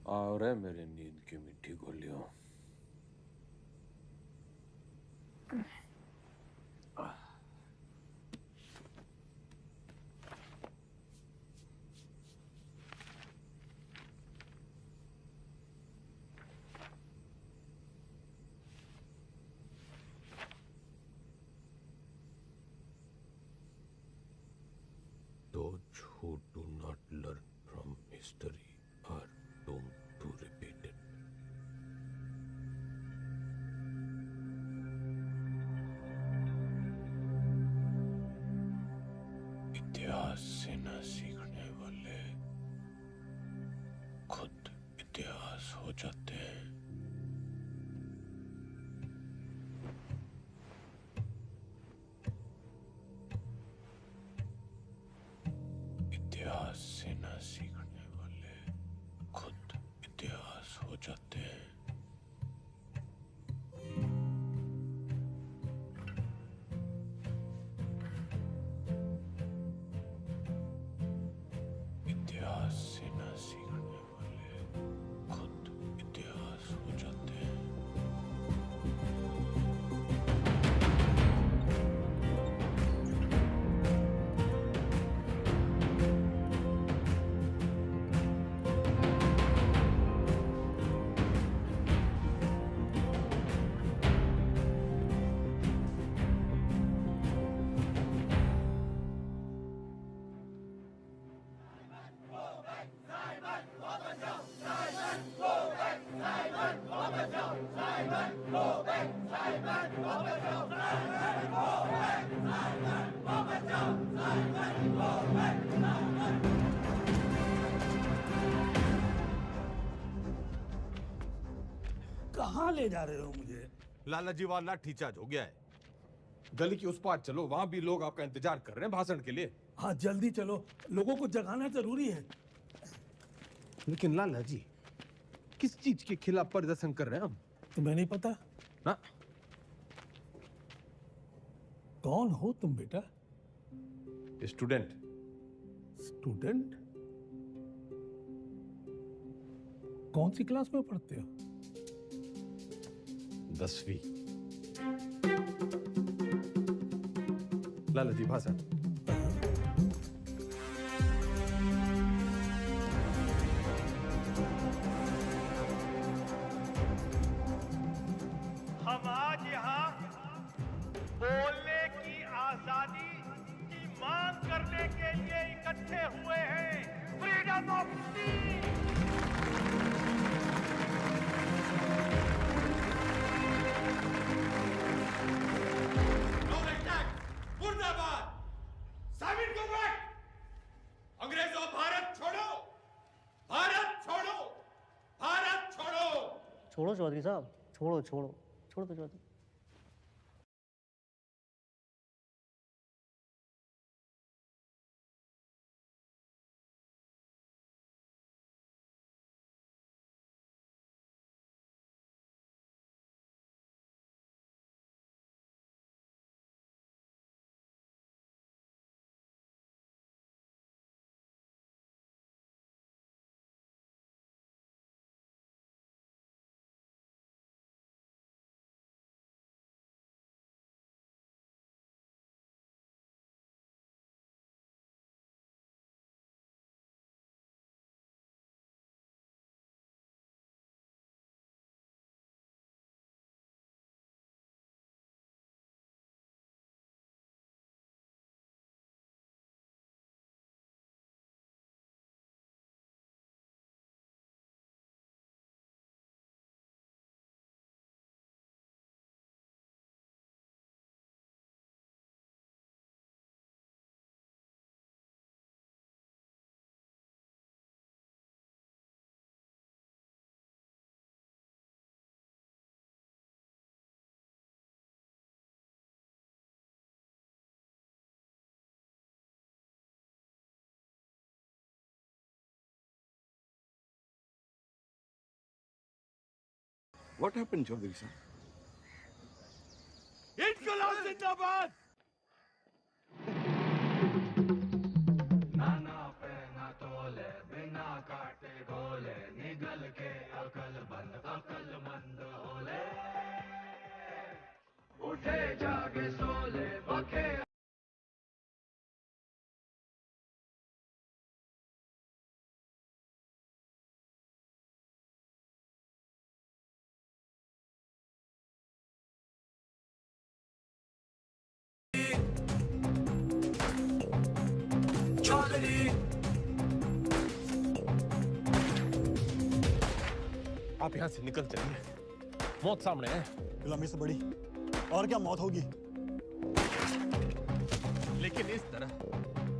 और है मेरे नींद की मीठी गोलियों। Those who do not learn from history are doomed to repeat it. इतिहास से न सीखने वाले खुद इतिहास हो जाते हैं। इतिहास से न सीखने वाले खुद इतिहास हो जाते हैं। इतिहास से न सीखने वाले खुद इतिहास हो जाते हैं। कहाँ ले जा रहे हो मुझे? लाला जी वाला लाठी चार्ज हो गया है। गली की उस पार चलो, वहां भी लोग आपका इंतजार कर रहे हैं भाषण के लिए। हाँ जल्दी चलो, लोगों को जगाना जरूरी है। लेकिन लाला जी, किस चीज के खिलाफ प्रदर्शन कर रहे हैं हम? तुम्हें नहीं पता? ना? कौन हो तुम बेटा? स्टूडेंट। स्टूडेंट? कौन सी क्लास में पढ़ते हो? 10वीं। लाला जी भाषण। हम आज यहाँ बोलने की आजादी की मांग करने के लिए इकट्ठे हुए हैं। फ्रीडम मुर्दाबाद। साबित को बैठ। अंग्रेजों भारत छोड़ो, भारत छोड़ो, भारत छोड़ो। छोड़ो चौधरी साहब, छोड़ो छोड़ो छोड़ो तो Chaudhary. What happened, Chaudhary sir? इनकलाब जिंदाबाद। नाना पे ना तोले, बिना काटे गोले, निगल के अकलमंद होले। उठे जागे सोले, बखे आप यहाँ से निकल चलिए, मौत सामने है। गुलामी से बड़ी और क्या मौत होगी? लेकिन इस तरह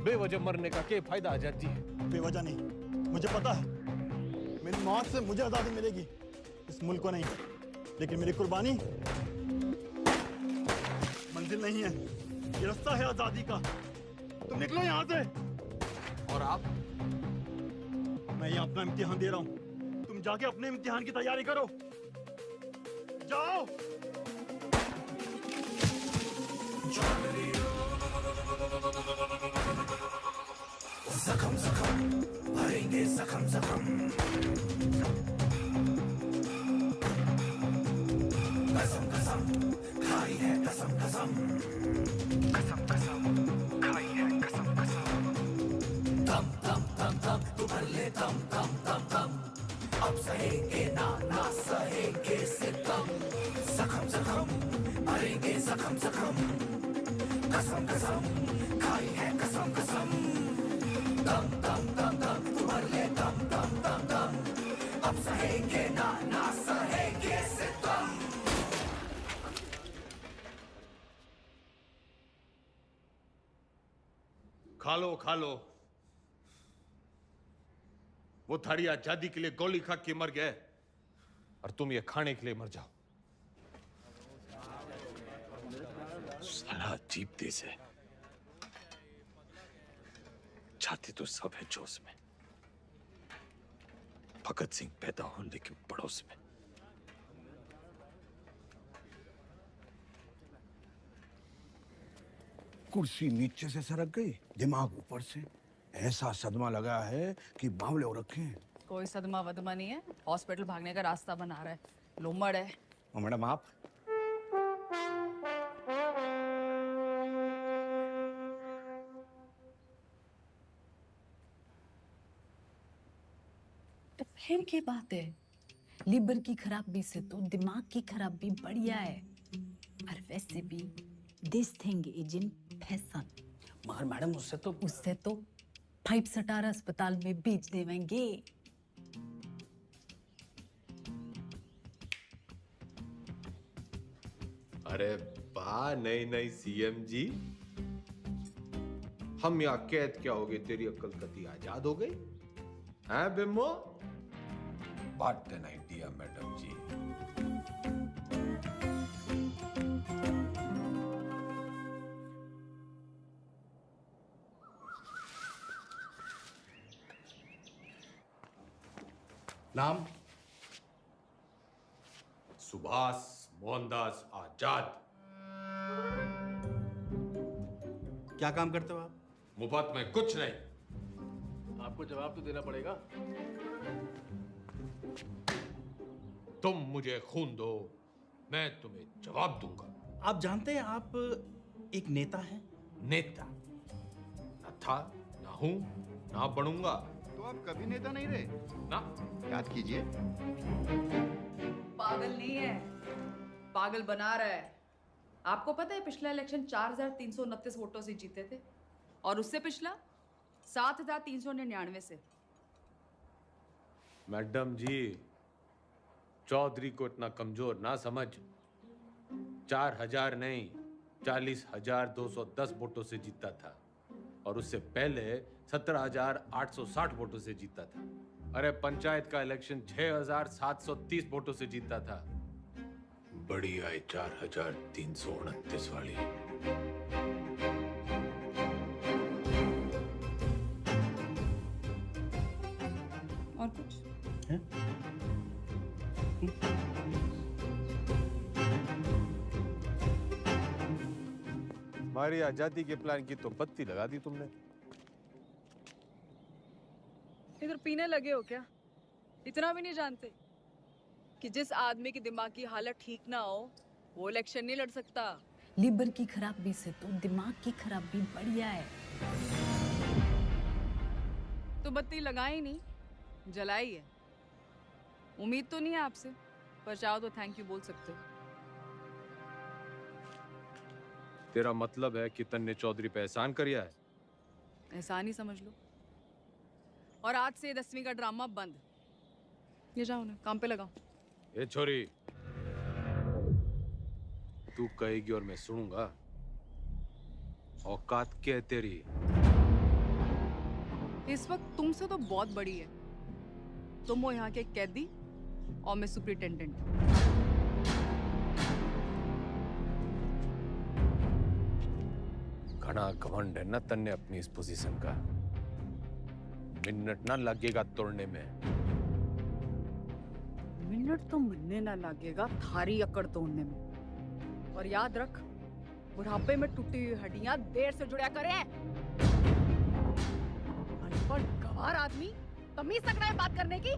बेवजह मरने का क्या फायदा आजाद जी? बेवजह नहीं, मुझे पता है मेरी मौत से मुझे आजादी मिलेगी, इस मुल्क को नहीं। लेकिन मेरी कुर्बानी मंजिल नहीं है, ये रास्ता है आजादी का। तुम निकलो यहाँ से। और आप? मैं यहाँ अपना इम्तिहान दे रहा हूँ, तुम जाके अपने इम्तिहान की तैयारी करो। जाओ। जख्म जख्म भरेंगे, जख्म जख्म कसम कसम खाई है, कसम कसम कसम कसम खाई है, कसम कसम। दम दम दम दम तू भर ले, दम दम दम दम। अब सहेंगे ना ना सहेंगे सितम। जख्म जख्म भरेंगे, जख्म जख्म कसम कसम खाई है, कसम कसम। दम दम दम दम तू भर ले, दम दम दम दम। अब सहेंगे ना ना सहेंगे सितम। खा लो खा लो, वो थाड़ी आजादी के लिए गोली खा के मर गए और तुम ये खाने के लिए मर जाओ। साला अजीब देश है, जाति तो सब है जोश में। भगत सिंह पैदा हो लेकिन पड़ोस में। कुर्सी नीचे से सरक गई, दिमाग ऊपर से। ऐसा सदमा लगा है कि बावले हो रखे हैं। कोई सदमा वदमा नहीं है, हॉस्पिटल भागने का रास्ता बना रहा है, लोमड़ है। और मैडम आप? तो फिर क्या बात है, लीवर की खराबी से तो दिमाग की खराबी बढ़िया है। और वैसे भी this thing is in fashion. मगर मैडम उससे तो 5 स्टार अस्पताल में बेच देवेंगे। अरे वाह, नई नई सीएम जी। हम यहाँ कैद क्या हो गए, तेरी अक्ल कती आजाद हो गई हैं बिम्बो? व्हाट एन आइडिया मैडम जी। नाम? सुभाष मोहनदास आजाद। क्या काम करते हो आप? मुफ्त में कुछ नहीं। आपको जवाब तो देना पड़ेगा। तुम मुझे खून दो, मैं तुम्हें जवाब दूंगा। आप जानते हैं आप एक नेता हैं? नेता न था, ना हूं, ना बनूंगा। तो आप कभी नेता नहीं रहे ना? याद कीजिए। पागल नहीं है, पागल बना रहा है। आपको पता है पिछला इलेक्शन 4,329 वोटों से जीते थे और उससे पिछला 7,399 से। मैडम जी, चौधरी को इतना कमजोर ना समझ। 4,000 नहीं, 40,210 वोटों से जीता था और उससे पहले 17,860 वोटों से जीता था। अरे पंचायत का इलेक्शन 6,730 वोटों से जीता था। बड़ी आई 4,329 वाली। और कुछ? हमारी आजादी के प्लान की तो बत्ती लगा दी तुमने। इधर पीने लगे हो क्या? इतना भी नहीं जानते कि जिस आदमी की दिमाग की हालत ठीक ना हो वो इलेक्शन नहीं लड़ सकता। लीवर की खराबी से तो दिमाग की खराबी बढ़िया है। तो बत्ती लगाई नहीं, जलाई है। उम्मीद तो नहीं है आपसे, पर चाहो तो थैंक यू बोल सकते हो। तेरा मतलब है कि तन्ने चौधरी पे एहसान करिया है? एहसान ही समझ लो। और आज से 10वीं का ड्रामा बंद। ये जाओ ना, काम पे लगाओ। ए छोरी, तू कहेगी और मैं सुनूंगा। औकात क्या है तेरी? इस वक्त तुमसे तो बहुत बड़ी है। तुम हो यहाँ के कैदी और मैं सुपरिटेंडेंट। घना घमंड है ना तन्ने अपनी इस पोजीशन का। मिनट ना लगेगा तोड़ने में। मिनट तो मिलने ना लगेगा थारी अकड़ तोड़ने में। और याद रख, बुढ़ापे में टूटी हुई हड्डियां देर से जुड़ा करें। अनपढ़ गंवार आदमी तमीज तक नहीं बात करने की।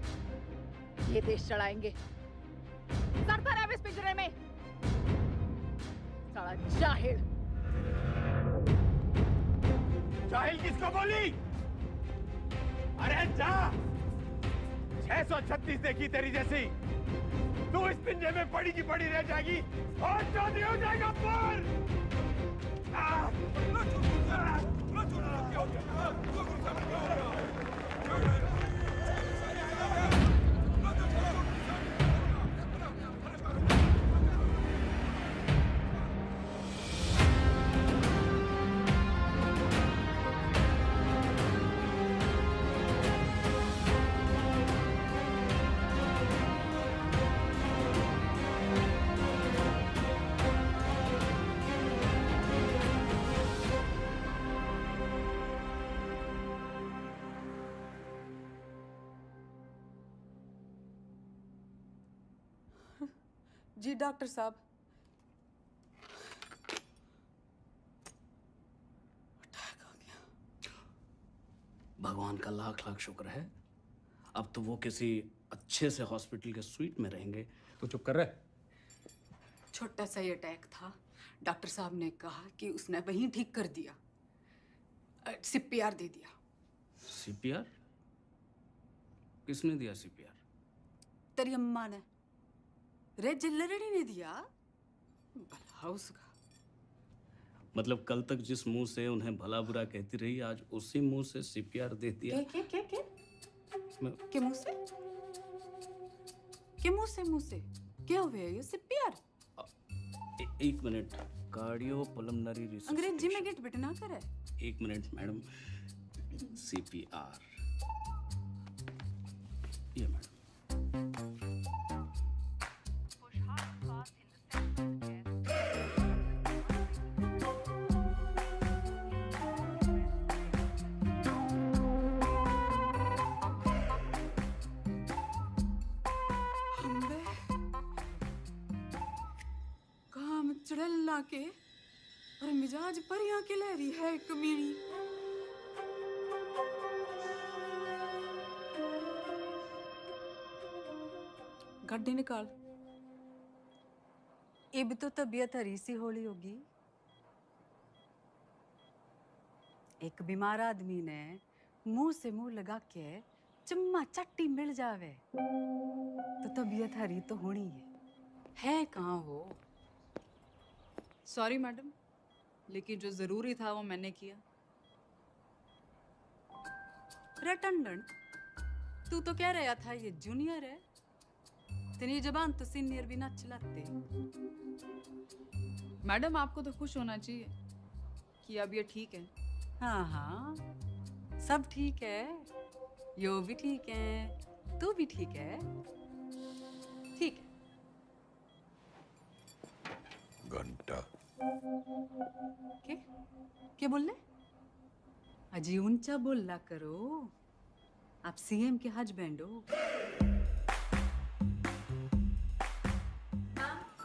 ये देश चढ़ाएंगे। सड़ता रहे इस पिंजरे में। साला जाहिल। जाहिल किसको बोली? अरे जा! 636 देखी तेरी जैसी। तू इस पिंजरे में पड़ी की पड़ी रह जाएगी और चौधरी हो जाएगा पर। जी डॉक्टर साहब। भगवान का लाख लाख शुक्र है। अब तो वो किसी अच्छे से हॉस्पिटल के स्वीट में रहेंगे। तो चुप कर रहे। छोटा सा ही अटैक था। डॉक्टर साहब ने कहा कि उसने वहीं ठीक कर दिया। सीपीआर दे दिया। सीपीआर? किसने दिया सीपीआर? तेरी अम्मा ने। रे जिल्लरड़ी ने दिया। भला उसका। मतलब कल तक जिस मुंह से उन्हें भला बुरा कहती रही, आज उसी मुंह से सीपीआर दे दिया। के मुंह से? के मुंह से क्या हुआ ये सीपीआर? एक मिनट, कार्डियो पल्मोनरी रिसर्च। अंग्रेजी में गेट बिटना करे। एक मिनट मैडम, सीपीआर ये मैडम। काम चढ़ला के और मिजाज परियां के लहरी है कमीनी। गड्डी निकाल। ये भी तो तबीयत हरी सी होली होगी। एक बीमार आदमी ने मुंह से मुंह लगा के चम्मा चट्टी मिल जावे तो तबीयत हरी तो होनी है कहाँ हो? सॉरी मैडम, लेकिन जो जरूरी था वो मैंने किया। रटंडन, तू तो कह रहा था ये जूनियर है, तेरी जबान तो सीनियर भी ना चलाते। मैडम आपको तो खुश होना चाहिए कि अब ये ठीक है। हाँ हाँ, सब ठीक है, यो भी ठीक है, तू भी ठीक है, ठीक है। घंटा क्या बोल रहे? अजी ऊंचा बोलना करो, आप सीएम के हस्बैंड हो।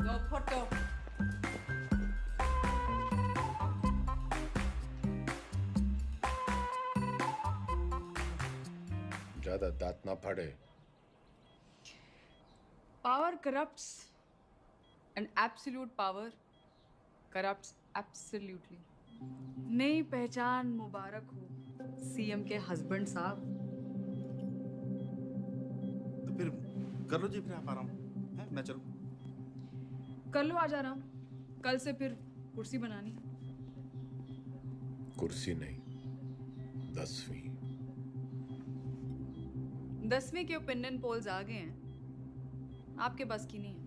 दो फोटो। ज्यादा दांत ना फाड़े। Power corrupts and absolute power corrupts absolutely. नई पहचान मुबारक हो सीएम के हस्बैंड साहब। तो फिर कर लो जी, फिर आप आराम है, मैं चलूं। कर लो, आ जा रहा हूँ। कल से फिर कुर्सी बनानी। कुर्सी नहीं, 10वीं। 10वीं के ओपिनियन पोल्स आ गए हैं, आपके बस की नहीं है।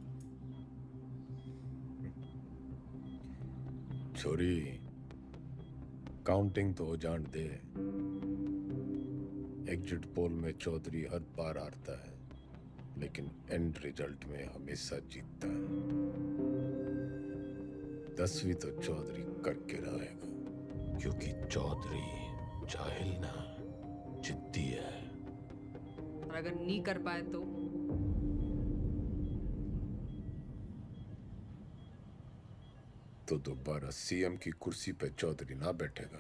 छोरी, काउंटिंग तो हो जान दे। एग्जिट पोल में चौधरी हर बार हारता है, लेकिन एंड रिजल्ट में हमेशा जीतता है। 10वीं तो चौधरी करके रहेगा, क्योंकि चौधरी जाहिल ना, जिद्दी है। और अगर नहीं कर पाए तो दोबारा सीएम की कुर्सी पे चौधरी ना बैठेगा।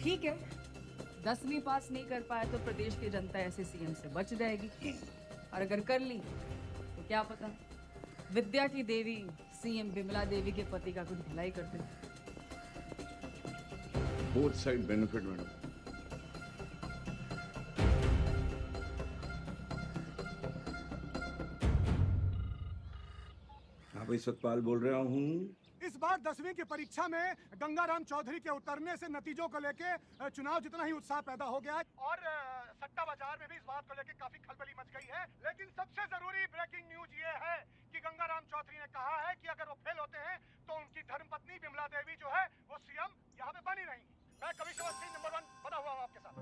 ठीक है, 10वीं पास नहीं कर पाए तो प्रदेश की जनता ऐसे सीएम से बच जाएगी, और अगर कर ली तो क्या पता विद्या की देवी सीएम विमला देवी के पति का कुछ भलाई कर दे। Both side benefit madam. भाई सतपाल बोल रहा हूँ। इस बार 10वीं की परीक्षा में गंगाराम चौधरी के उतरने से नतीजों को लेके चुनाव जितना ही उत्साह पैदा हो गया है, और सट्टा बाजार में भी इस बात को लेके काफी खलबली मच गई है। लेकिन सबसे जरूरी ब्रेकिंग न्यूज ये है कि गंगाराम चौधरी ने कहा है कि अगर वो फेल होते हैं तो उनकी धर्मपत्नी विमला देवी जो है वो सीएम यहाँ पे बनी रहेंगी। मैं कमिश्नर सिंह नंबर 1 बना हुआ हूँ आपके साथ।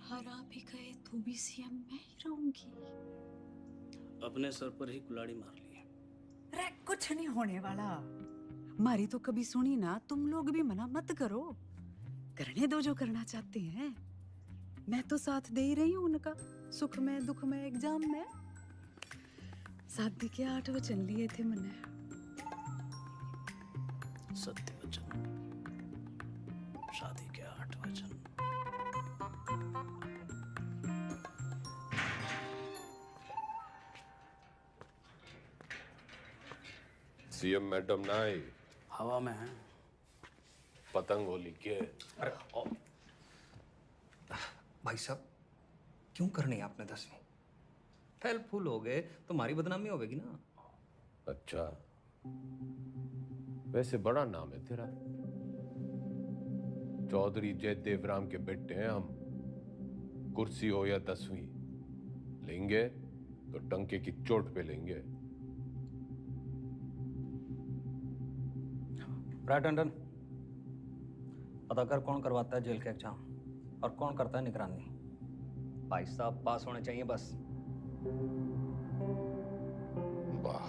हरा भी गए तो भी सीएम मैं ही रहूंगी। अपने सर पर ही कुल्हाड़ी मार ली। अरे कुछ नहीं होने वाला, मारी तो कभी सुनी ना। तुम लोग भी मना मत करो, करने दो जो करना चाहते हैं। मैं तो साथ दे ही रही हूँ उनका, सुख में दुख में एग्जाम में। शादी के 8 वचन लिए थे मैंने। सत्य वचन, शादी के 8 वचन। सीएम मैडम ना आई, हवा में है। पतंग होली के। अरे भाई साहब क्यों करनी आपने 10वीं? फेल फूल हो गए तो हमारी बदनामी होगी ना। अच्छा, वैसे बड़ा नाम है तेरा। चौधरी जयदेव राम के बेटे हैं हम। कुर्सी हो या 10वीं, लेंगे तो टंके की चोट पे लेंगे। राइट टंडन, पता कर कौन करवाता है जेल के एग्जाम और कौन करता है निगरानी। भाई साहब पास होने चाहिए बस। वाह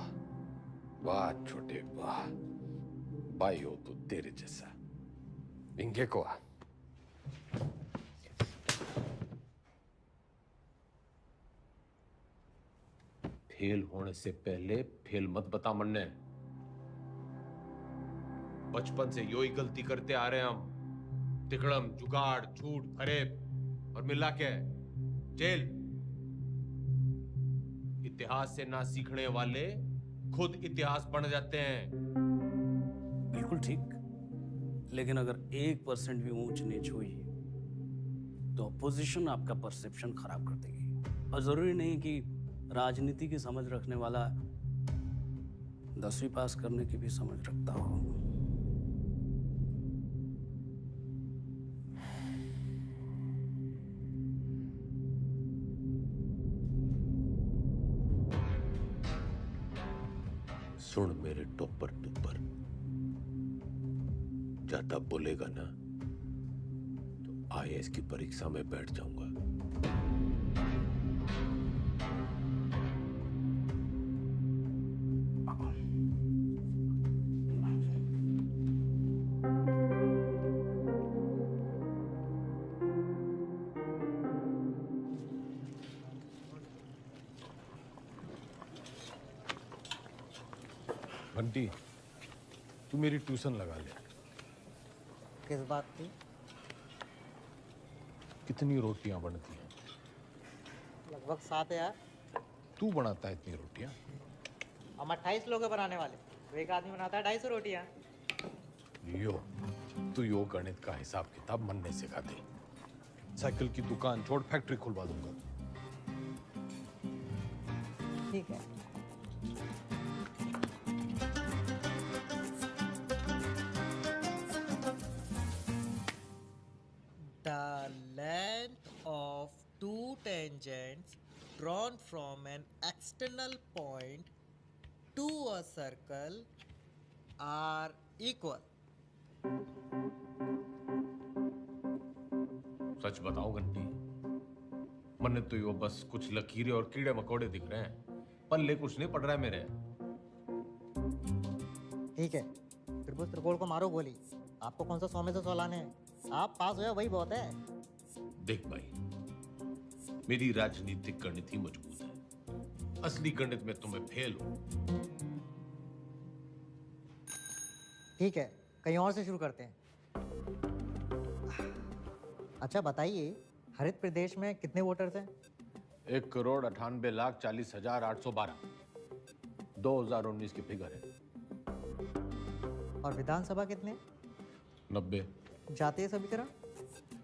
वाह छोटे वाह, भाई हो तो तेरे जैसा। इंगे को आ। फेल होने से पहले फेल मत बता मन्ने। बचपन से यो ही गलती करते आ रहे हैं हम। तिकड़म, जुगाड़, झूठ, फरेब और मिला के जेल। इतिहास से ना सीखने वाले खुद इतिहास बन जाते हैं। बिल्कुल ठीक, लेकिन अगर 1% भी ऊंच नीच हुई तो अपोजिशन आपका परसेप्शन खराब कर देगी। और जरूरी नहीं कि राजनीति की समझ रखने वाला 10वीं पास करने की भी समझ रखता हो। सुन मेरे टोपर टुपर, ज्यादा बोलेगा ना तो IAS की परीक्षा में बैठ जाऊंगा। घंटी, तू मेरी ट्यूशन लगा ले। किस बात की? कितनी रोटियां बनती हैं? लगभग 7 यार। तू बनाता है इतनी रोटियां? हम 28 लोग हैं बनाने वाले, तो एक आदमी बनाता है 250 रोटियां। तू यो गणित का हिसाब किताब मनने सिखा दे। साइकिल की दुकान छोड़ फैक्ट्री खुलवा दूंगा। ठीक है। The length of two tangents drawn from an external point to a circle are equal. सच बताओ घंटी, मन्ने तो यो बस कुछ लकीरें और कीड़े मकोड़े दिख रहे हैं, पल्ले कुछ नहीं पड़ रहा है मेरे। ठीक है, त्रिभुज त्रिकोण को मारो गोली। आपको कौन सा 100 में से 100 लाने हैं? आप पास हो वही बहुत है। देख भाई, मेरी राजनीतिक गणित ही मजबूत है, असली गणित में तुम्हें फेल हो। ठीक है, कहीं और से शुरू करते हैं। अच्छा बताइए, हरित प्रदेश में कितने वोटर्स हैं? 1,98,40,812 2019 की फिगर है। और विधानसभा कितने? 90। जातीय समीकरण?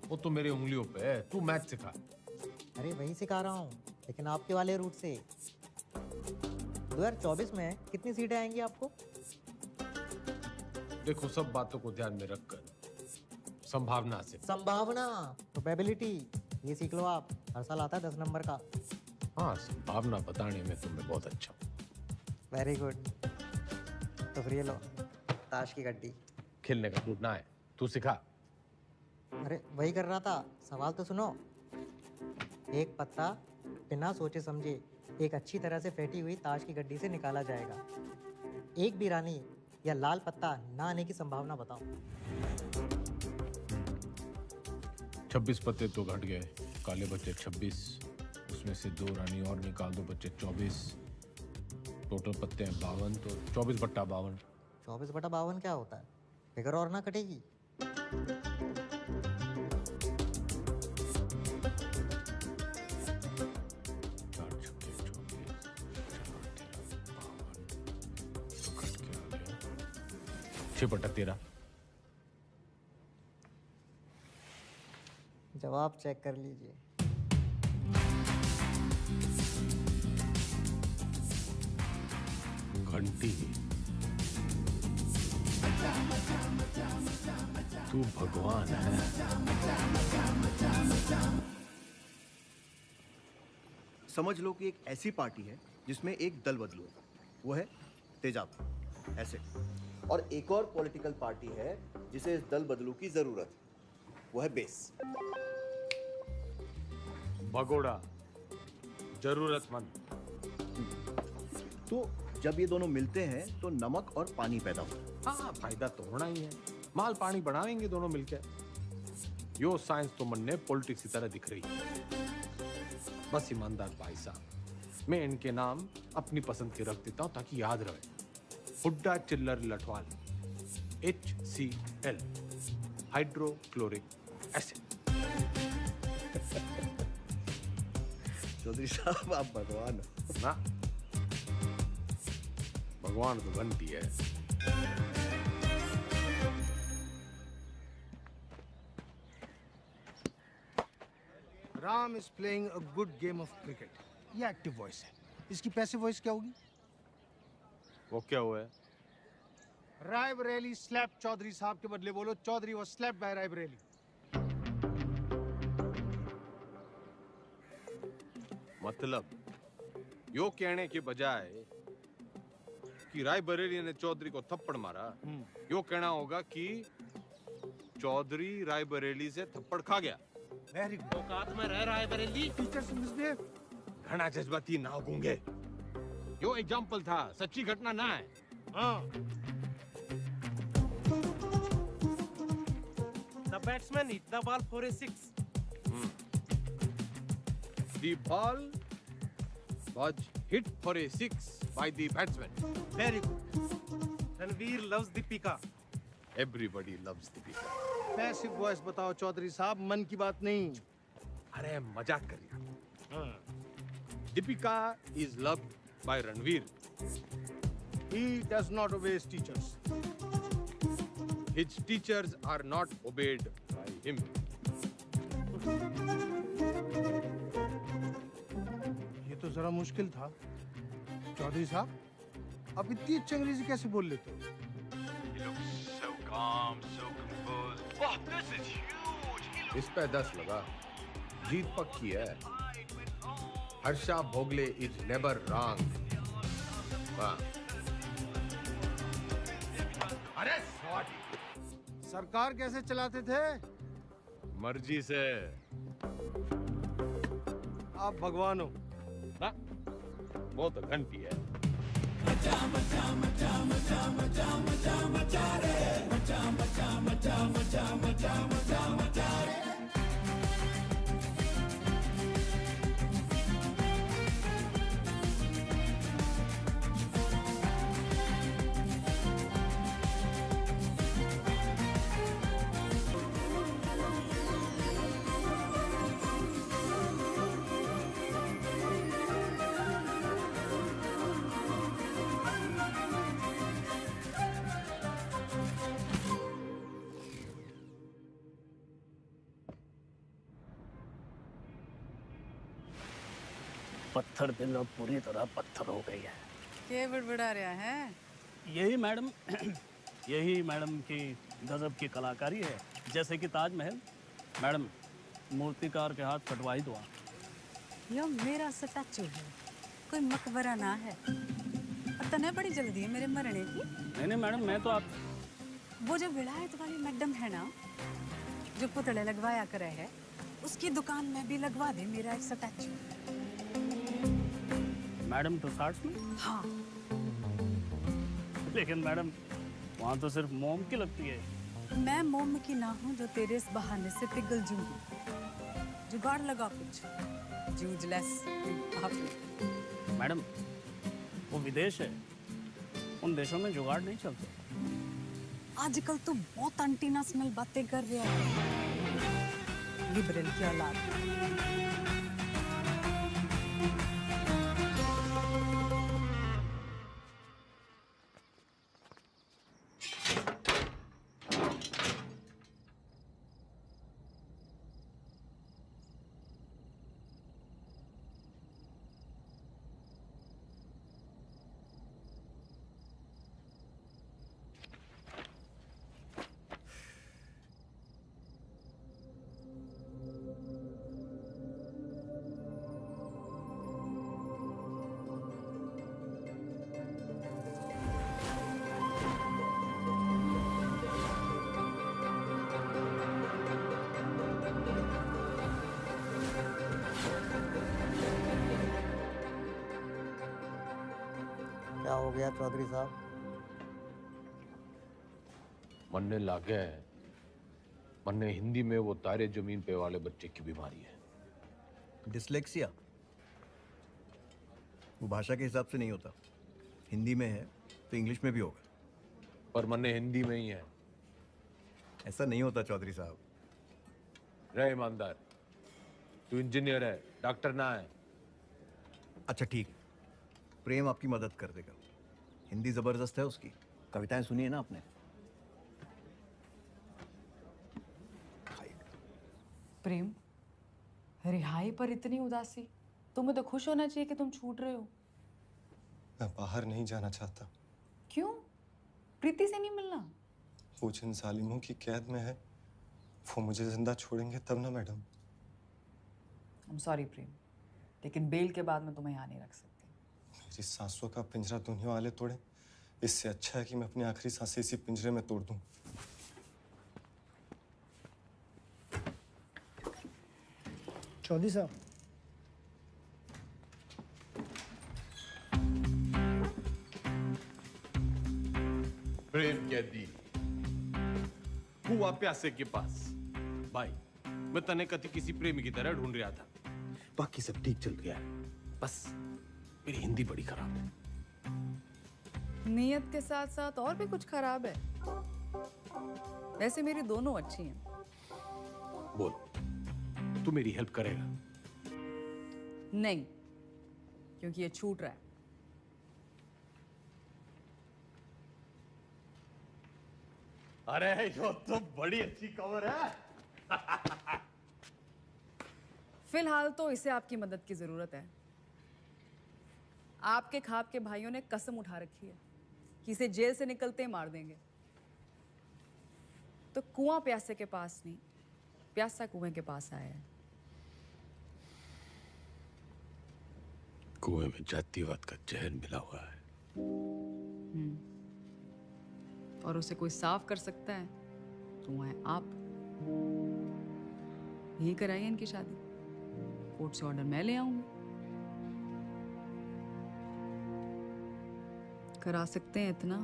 वो तो मेरी उंगलियों पे है, तू मैथ सिखा। अरे वही सिखा रहा हूँ, लेकिन आपके वाले रूट से। 2024 में कितनी सीटें आएंगी आपको? देखो, सब बातों को ध्यान में रखकर संभावना से। संभावना, प्रोबेबिलिटी, ये सीख लो आप। हर साल आता है 10 नंबर का। हाँ, संभावना बताने में तुम्हें बहुत अच्छा। Very good. तो फिर ये लो, ताश की गड्डी। खेलने का मूड ना है, तू सिखा। अरे वही कर रहा था, सवाल तो सुनो। एक पत्ता बिना सोचे समझे एक अच्छी तरह से फेंटी हुई ताश की गड्डी से निकाला जाएगा। एक भी रानी या लाल पत्ता ना आने की संभावना बताओ। 26 पत्ते तो घट गए, काले बच्चे 26, उसमें से 2 रानी और निकाल दो, बच्चे 24। टोटल पत्ते हैं 52, तो 24/52। 24/52 क्या होता है? फिगर और ना कटेगी। जवाब चेक कर लीजिए। घंटी, तू भगवान है। समझ लो कि एक ऐसी पार्टी है जिसमें एक दल बदलू है, वो है तेजाब ऐसे, और एक और पॉलिटिकल पार्टी है जिसे इस दल बदलू की जरूरत है, वो है बेस। भगोड़ा, जरूरतमंद। तो जब ये दोनों मिलते हैं तो नमक और पानी पैदा होता है। हाँ, फायदा तो होना ही है। माल पानी बढ़ाएंगे दोनों मिलकर। यो साइंस तो मन ने पॉलिटिक्स की तरह दिख रही है। बस ईमानदार भाई साहब, मैं इनके नाम अपनी पसंद के रख देता हूं ताकि याद रहे। Hooda Chhillar Lathwal, HCl, hydrochloric acid. Chaudhary साहब आप भगवान हो ना? भगवान तो घंटी है। Ram is playing a good game of cricket. ये एक्टिव वॉइस है। इसकी पैसिव वॉइस क्या होगी? वो क्या हुआ है? रायबरेली स्लैप चौधरी साहब के बदले बोलो Chaudhary was slapped by Raebareli. मतलब यो कहने के बजाय कि रायबरेली ने चौधरी को थप्पड़ मारा, यो कहना होगा कि चौधरी रायबरेली से थप्पड़ खा गया। Very good. औकात में रह रायबरेली। Teachers misbehave. घना जज्बाती ना गूंगे। यो एग्जाम्पल था, सच्ची घटना ना है। हाँ। The batsman hit the ball for a 6. The ball was hit for a 6 by the batsman. Very good. Ranveer loves Deepika. Everybody loves Deepika. Passive voice बताओ चौधरी साहब, मन की बात नहीं। अरे मजाक कर रहा। Deepika is loved by Ranveer. He does not obey his teachers. His teachers are not obeyed by him. ये तो जरा मुश्किल था। चौधरी साहब, आप इतनी अच्छी अंग्रेजी कैसे बोल लेते हो? So calm, so composed. Wow, this is huge. इस पे 10 लगा। जीत पक्की है। Harsha Bhogle is never wrong. वाह। अरे सरकार कैसे चलाते थे? मर्जी से। आप भगवान हो। ना? वो तो घंटी है। पत्थर दिल अब पूरी तरह पत्थर हो गई है। क्या बड़बड़ा रहा है? यही मैडम यही मैडम की गजब की कलाकारी है। जैसे कि ताजमहल, मैडम मूर्तिकार के हाथ कटवाई दो। यो मेरा स्टैचू है, कोई मकबरा ना है। और तने बड़ी जल्दी है मेरे मरने की। नहीं मैडम, मैं तो आप वो जो विलायत वाली मैडम है ना, जो पुतले लगवाया करे है, उसकी दुकान में भी लगवा दे मेरा एक स्टैचू। मैडम टुसार्ट्स में? हाँ। लेकिन मैडम वहाँ तो सिर्फ मोम की लगती है। मैं मोम की ना हूँ जो तेरे इस बहाने से पिघल जूंगी। जुगाड़ लगा कुछ, जूझलेस। मैडम वो विदेश है, उन देशों में जुगाड़ नहीं चलते। आजकल तो बहुत एंटीनेशनल बातें कर रहा है, लिबरल की औलाद। हो गया चौधरी साहब? मरने लागे है। मन्ने हिंदी में वो तारे जमीन पे वाले बच्चे की बीमारी है। डिसलेक्सिया वो भाषा के हिसाब से नहीं होता। हिंदी में है तो इंग्लिश में भी होगा। पर मन्ने हिंदी में ही है। ऐसा नहीं होता चौधरी साहब। रहे ईमानदार, तू इंजीनियर है, डॉक्टर ना है। अच्छा ठीक है, प्रेम आपकी मदद कर देगा। हिंदी जबरदस्त है उसकी। कविताएं सुनी है ना आपने? प्रेम, रिहाई पर इतनी उदासी? तुम्हें तो खुश होना चाहिए कि तुम छूट रहे हो। मैं बाहर नहीं जाना चाहता। क्यों? प्रीति से नहीं मिलना? वो जिन जालिमों की कैद में है वो मुझे जिंदा छोड़ेंगे तब ना मैडम। I'm sorry प्रेम, लेकिन बेल के बाद मैं तुम्हें यहाँ नहीं रख सकती। मेरी सांसों का पिंजरा दुनिया वाले तोड़े, इससे अच्छा है कि मैं अपनी आखिरी सांसें इसी पिंजरे में तोड़ दूं। चौधरी साहब, प्रेम कैदी हुआ प्यासे के पास। भाई, मैं तने कति किसी प्रेमी की तरह ढूंढ रहा था। बाकी सब ठीक चल गया है, बस मेरी हिंदी बड़ी खराब है। नियत के साथ साथ और भी कुछ खराब है। वैसे मेरी दोनों अच्छी हैं। बोल, तू मेरी हेल्प करेगा? नहीं, क्योंकि ये छूट रहा है। अरे यो तो बड़ी अच्छी खबर है। फिलहाल तो इसे आपकी मदद की जरूरत है। आपके खाप के भाइयों ने कसम उठा रखी है कि इसे जेल से निकलते ही मार देंगे। तो कुआं प्यासे के पास नहीं, प्यासा कुएं के पास आया है। कुएं में जातिवाद का जहर मिला हुआ है। और उसे कोई साफ कर सकता है तो वो है आप। यही कराइए इनकी शादी। कोर्ट से ऑर्डर मैं ले आऊंगी। करा सकते हैं इतना?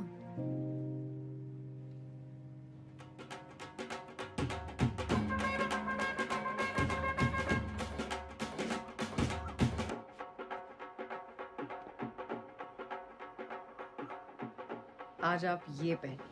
आज आप ये पहनिए।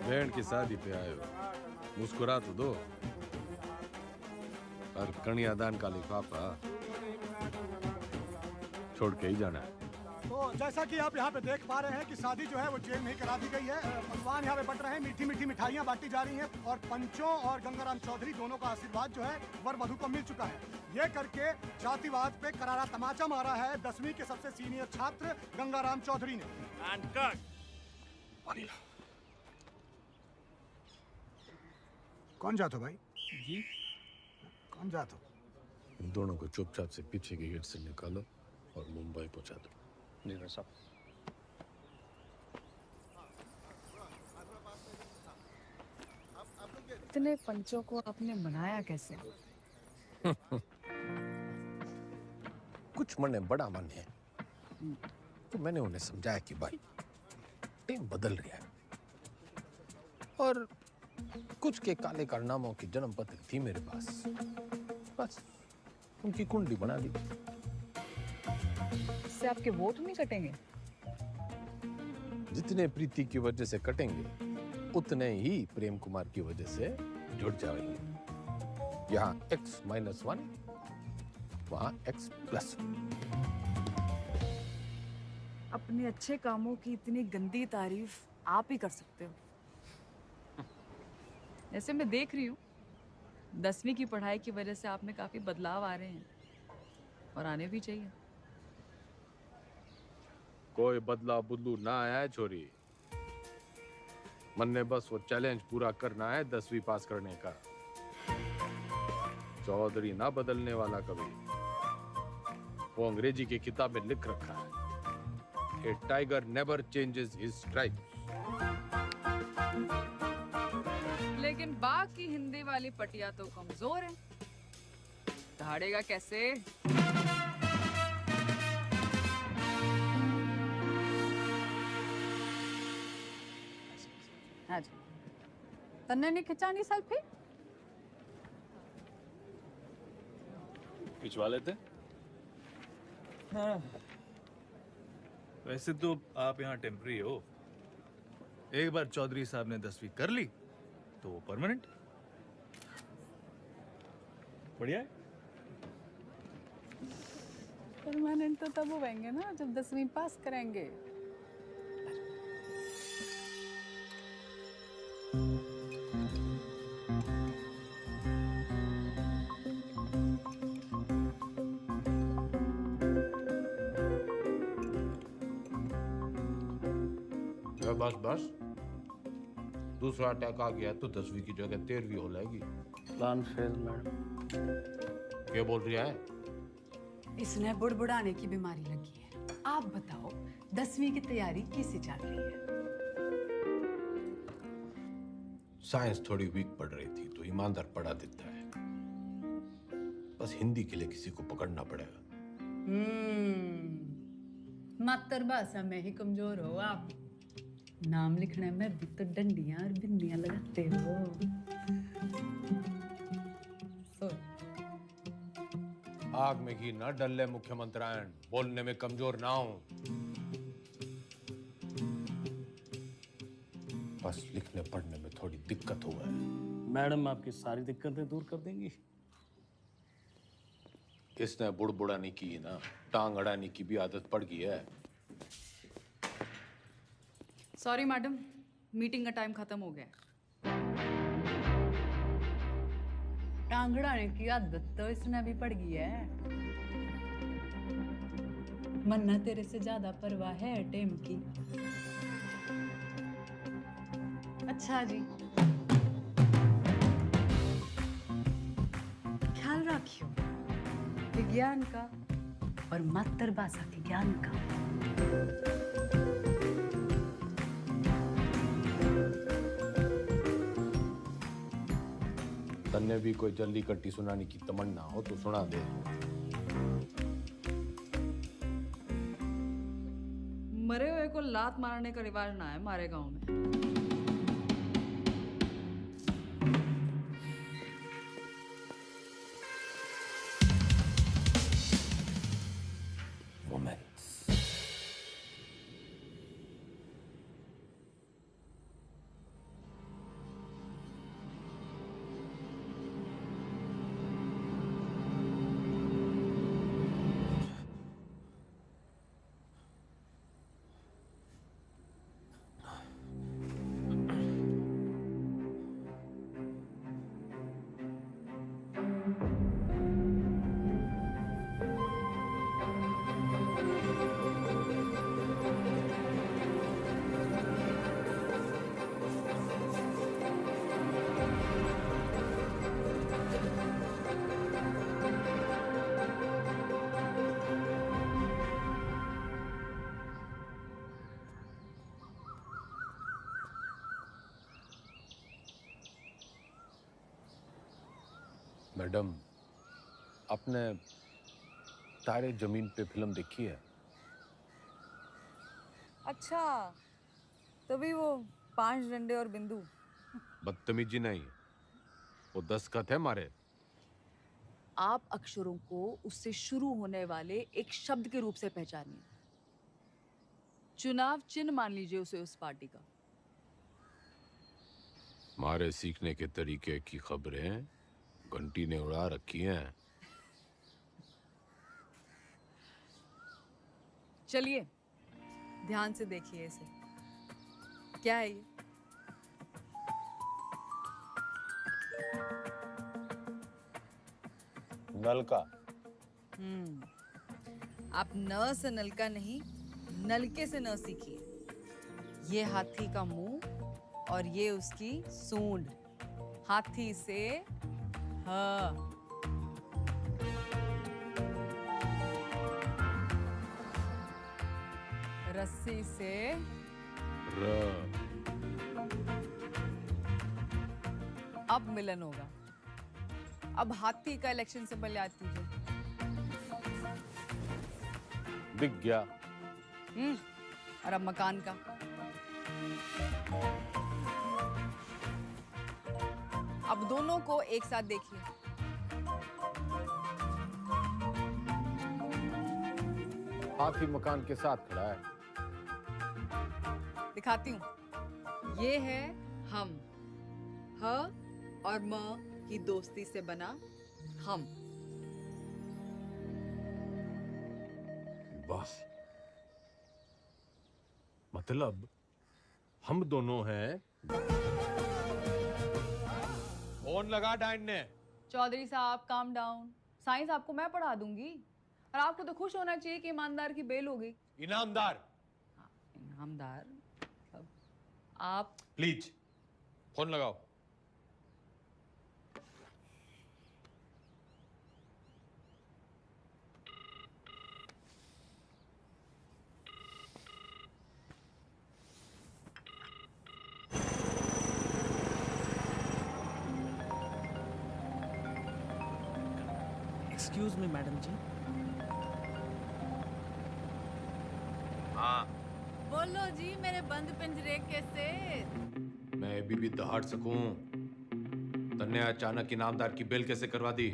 बहन की शादी पे आए हो, मुस्कुरा तो दो। और कन्यादान का लिफाफा छोड़ के ही जाना है। तो जैसा कि आप यहाँ पे देख पा रहे हैं कि शादी जो है वो जेल में ही करा दी गई है। पकवान यहाँ पे बट रहे हैं, मीठी मीठी मिठाइयाँ बांटी जा रही हैं और पंचों और गंगाराम चौधरी दोनों का आशीर्वाद जो है वर वधू को मिल चुका है। ये करके जातिवाद पे करारा तमाचा मारा है 10वीं के सबसे सीनियर छात्र गंगाराम चौधरी ने। कौन जातो भाई? जी कौन जातो? इन दोनों को चुपचाप से पीछे के गेट से निकालो और मुंबई पहुंचा दो। जी भाई साहब। इतने पंचों को आपने मनाया कैसे? कुछ मन में बड़ा मन है, तो मैंने उन्हें समझाया कि भाई टीम बदल रही है और कुछ के काले कारनामों की जन्म पत्र थी मेरे पास, बस उनकी कुंडली बना दी। इससे आपके वोट नहीं कटेंगे? जितने प्रीति की वजह से कटेंगे उतने ही प्रेम कुमार की वजह से जुड़ जाएंगे। यहाँ X-1, वहाँ X+1। अपने अच्छे कामों की इतनी गंदी तारीफ आप ही कर सकते हो। जैसे मैं देख रही हूँ 10वीं की पढ़ाई की वजह से आप में काफी बदलाव आ रहे हैं और आने भी चाहिए। कोई बदला बुदलू ना आया है छोरी। मन ने बस वो चैलेंज पूरा करना है 10वीं पास करने का। चौधरी ना बदलने वाला कभी। वो अंग्रेजी की किताब में लिख रखा है, a tiger never changes his stripes. लेकिन बाकी हिंदी वाली पटिया तो कमजोर है, दहाड़ेगा कैसे? हाँ जी, तन्ने नहीं खिंचानी सेल्फी? खिंचवा लेते। हाँ। वैसे तो आप यहाँ टेम्पररी हो। एक बार चौधरी साहब ने 10वीं कर ली तो वो परमानेंट। बढ़िया है। परमानेंट तो तब होंगे ना जब 10वीं पास करेंगे। बस बस, दूसरा अटैक आ गया तो 10वीं की जगह 13वीं हो जाएगी। Plan fail madam. क्या बोल रही है? इसने बुड़बुड़ाने की बीमारी लगी है। आप बताओ 10वीं की तैयारी कैसे चल रही है? साइंस थोड़ी वीक पड़ रही थी तो ईमानदार पढ़ा देता है। बस हिंदी के लिए किसी को पकड़ना पड़ेगा। मातृभाषा में ही कमजोर हो आप। नाम लिखने में भी तो डंडियां और बिंदियां लगाते हो। आग में घी न डले मुख्यमंत्रियान, बोलने में कमजोर ना हो। बस लिखने पढ़ने में थोड़ी दिक्कत हुआ है। मैडम आपकी सारी दिक्कतें दूर कर देंगी। इसने बुड़बुड़ाने की ना, टांग अड़ाने की भी आदत पड़ गई है। सॉरी मैडम, मीटिंग का टाइम खत्म हो गया। टांगड़ाने की आदत तो इसने भी पड़ गई है। मन्ना तेरे से ज्यादा परवाह है टेम की। अच्छा जी, ख्याल रखियो विज्ञान का और मातृभाषा के ज्ञान का। तन्ने भी कोई जल्दी कट्टी सुनाने की तमन्ना हो तो सुना दे। मरे हुए को लात मारने का रिवाज ना है हमारे गांव में। मैडम, आपने तारे जमीन पे फिल्म देखी है? अच्छा, तभी वो 5 डंडे और बिंदु। बदतमीजी नहीं, वो 10 खत है मारे। आप अक्षरों को उससे शुरू होने वाले एक शब्द के रूप से पहचानिए। चुनाव चिन्ह मान लीजिए उसे उस पार्टी का। मारे सीखने के तरीके की खबरें घंटी ने उड़ा रखी हैं। चलिए ध्यान से देखिए इसे। क्या है ये? नलका। आप न से नलका नहीं, नलके से न सीखिए। ये हाथी का मुंह और ये उसकी सूंड। हाथी से ह, रस्सी से अब मिलन होगा। अब हाथी का इलेक्शन सिंबल याद कीजिए। दिख गया। और अब मकान का। अब दोनों को एक साथ देखिए। हाथी मकान के साथ खड़ा है। दिखाती हूँ। ये है हम, ह और म की दोस्ती से बना हम। बस मतलब हम दोनों हैं। फोन लगा डाइन ने। चौधरी साहब काम डाउन। साइंस आपको मैं पढ़ा दूंगी और आपको तो खुश होना चाहिए कि ईमानदार की बेल हो गई। इनामदार। इनामदार आप प्लीज फोन लगाओ। एक्सक्यूज मी मैडम जी। हाँ बोलो जी मेरे बंद पिंजरे के सेठ। मैं अभी भी दहाड़ सकूं। तन्ने अचानक इनामदार की बेल कैसे करवा दी?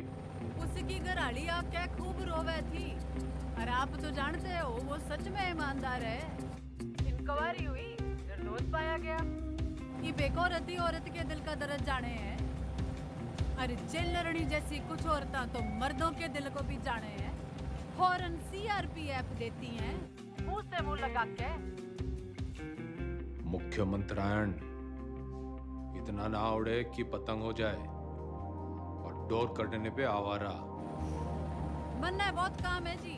उसकी घराड़ी आप क्या खूब रोवे थी। और आप तो जानते हो वो सच में ईमानदार है। इंक्वायरी हुई, निर्दोष पाया गया। ये बेकौरती औरत के दिल का दर्द जाने हैं। अरे जेल लड़नी जैसी कुछ औरतां तो मर्दों के दिल को भी जाने हैं। फौरन सीआरपीएफ देती हैं मुंह से मुंह लगा के। मुख्यमंत्रायण इतना ना उड़े कि पतंग हो जाए और डोर कटने पे आवारा। बनना बहुत काम है जी।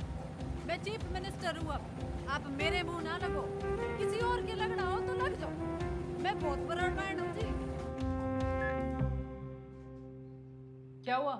मैं चीफ मिनिस्टर हूँ अब। आप मेरे मुंह ना लगो। किसी और के लगना हो तो लग जाओ। मैं बहुत ब्रॉडमाइंड हूँ जी। क्या हुआ?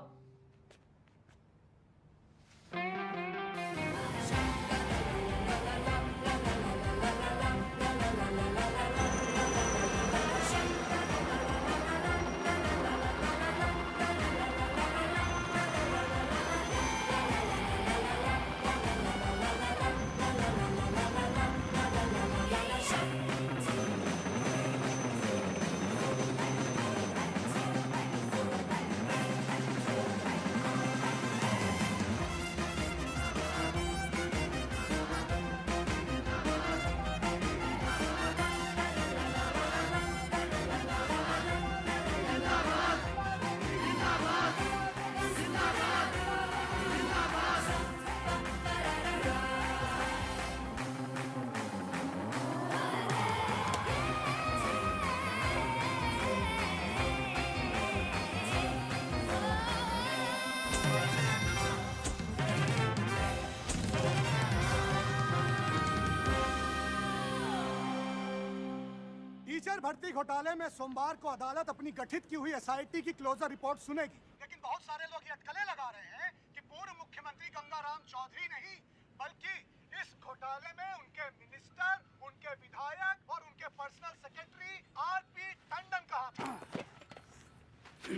टीचर भर्ती घोटाले में सोमवार को अदालत अपनी गठित की हुई एसआईटी की क्लोजर रिपोर्ट सुनेगी। लेकिन बहुत सारे लोग ये अटकलें लगा रहे हैं कि पूर्व मुख्यमंत्री गंगाराम चौधरी नहीं बल्कि इस घोटाले में उनके मिनिस्टर, उनके विधायक और उनके पर्सनल सेक्रेटरी आरपी टंडन का हाथ है।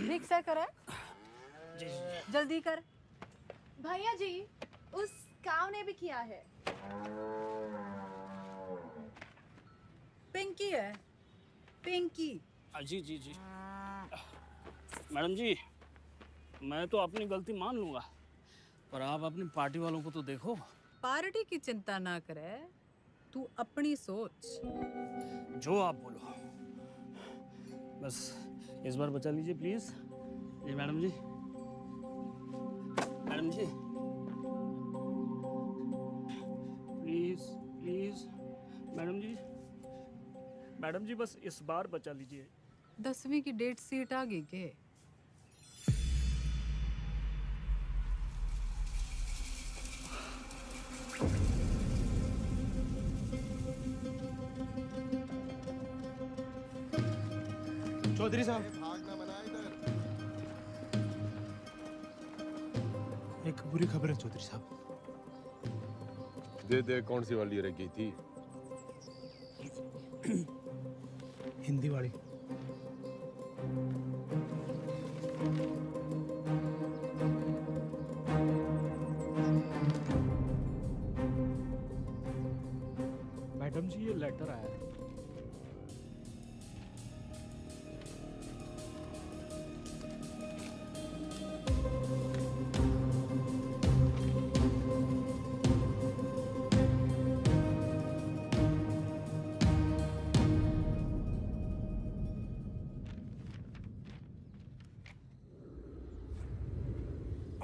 रिक्शा करा जल्दी कर। भैया जी उस काव ने भी किया है। पिंकी है पिंकी। जी जी जी मैडम जी, मैं तो अपनी गलती मान लूंगा, पर आप अपनी पार्टी वालों को तो देखो। पार्टी की चिंता ना करे, तू अपनी सोच। जो आप बोलो, बस इस बार बचा लीजिए प्लीज। जी मैडम जी, मैडम जी प्लीज प्लीज मैडम जी, मैडम जी बस इस बार बचा लीजिए। 10वीं की डेट सीट आ गई के? चौधरी साहब, एक बुरी खबर है चौधरी साहब। दे कौन सी वाली रह गई थी? हिंदी वाली। मैडम जी, ये लेटर आया है।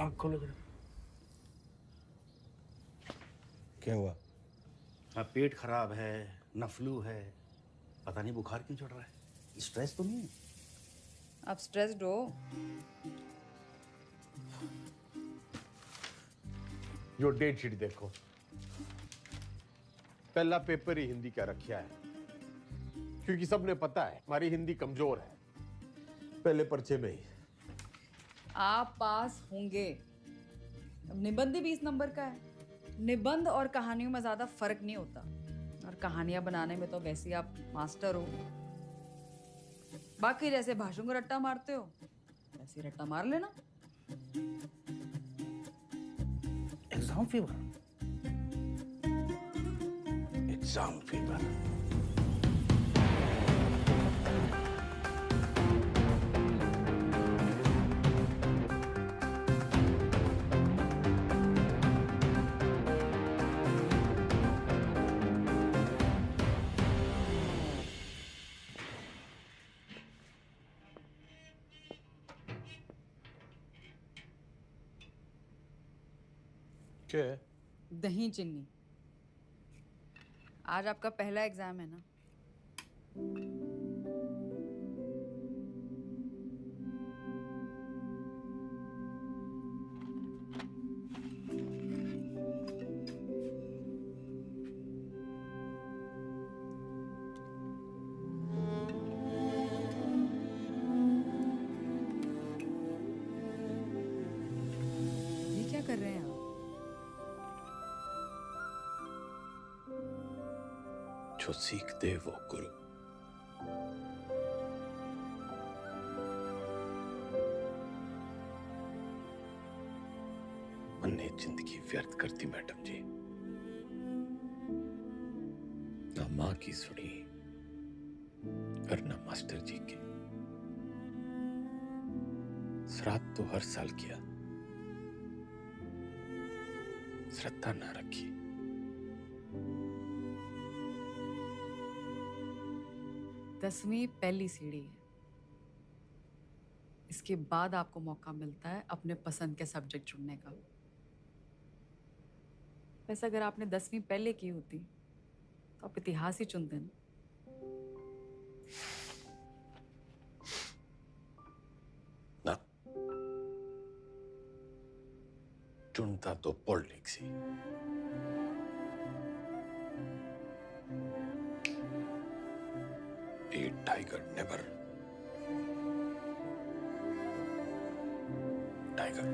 आँख खोलो जरा। क्या हुआ? हाँ, पेट खराब है, न फ्लू है, पता नहीं बुखार क्यों चढ़ रहा है। स्ट्रेस तो नहीं है? आप स्ट्रेस्ड हो? यो डेट शीट देखो, पहला पेपर ही हिंदी का रखा है, क्योंकि सबने पता है हमारी हिंदी कमजोर है। पहले पर्चे में ही आप पास होंगे। अब निबंध ही 20 नंबर का है। निबंध और कहानियों में ज्यादा फर्क नहीं होता, और कहानियां बनाने में तो वैसे ही आप मास्टर हो। बाकी जैसे भाषण को रट्टा मारते हो, वैसे ही रट्टा मार लेना। Exam fever. Exam fever. क्या है? दही चिन्नी। आज आपका पहला एग्जाम है ना? ये क्या कर रहे हैं आप? जो सीखते वो गुरु। मैंने जिंदगी व्यर्थ कर दी मैडम जी, ना माँ की सुनी और ना मास्टर जी की। श्राद्ध तो हर साल किया, श्रद्धा ना रखी। दसवीं पहली सीढ़ी है। इसके बाद आपको मौका मिलता है अपने पसंद के सब्जेक्ट चुनने का। वैसे अगर आपने 10वीं पहले की होती तो आप इतिहास ही चुनते ना। ना, चुनता तो politics he. A tiger never. Tiger.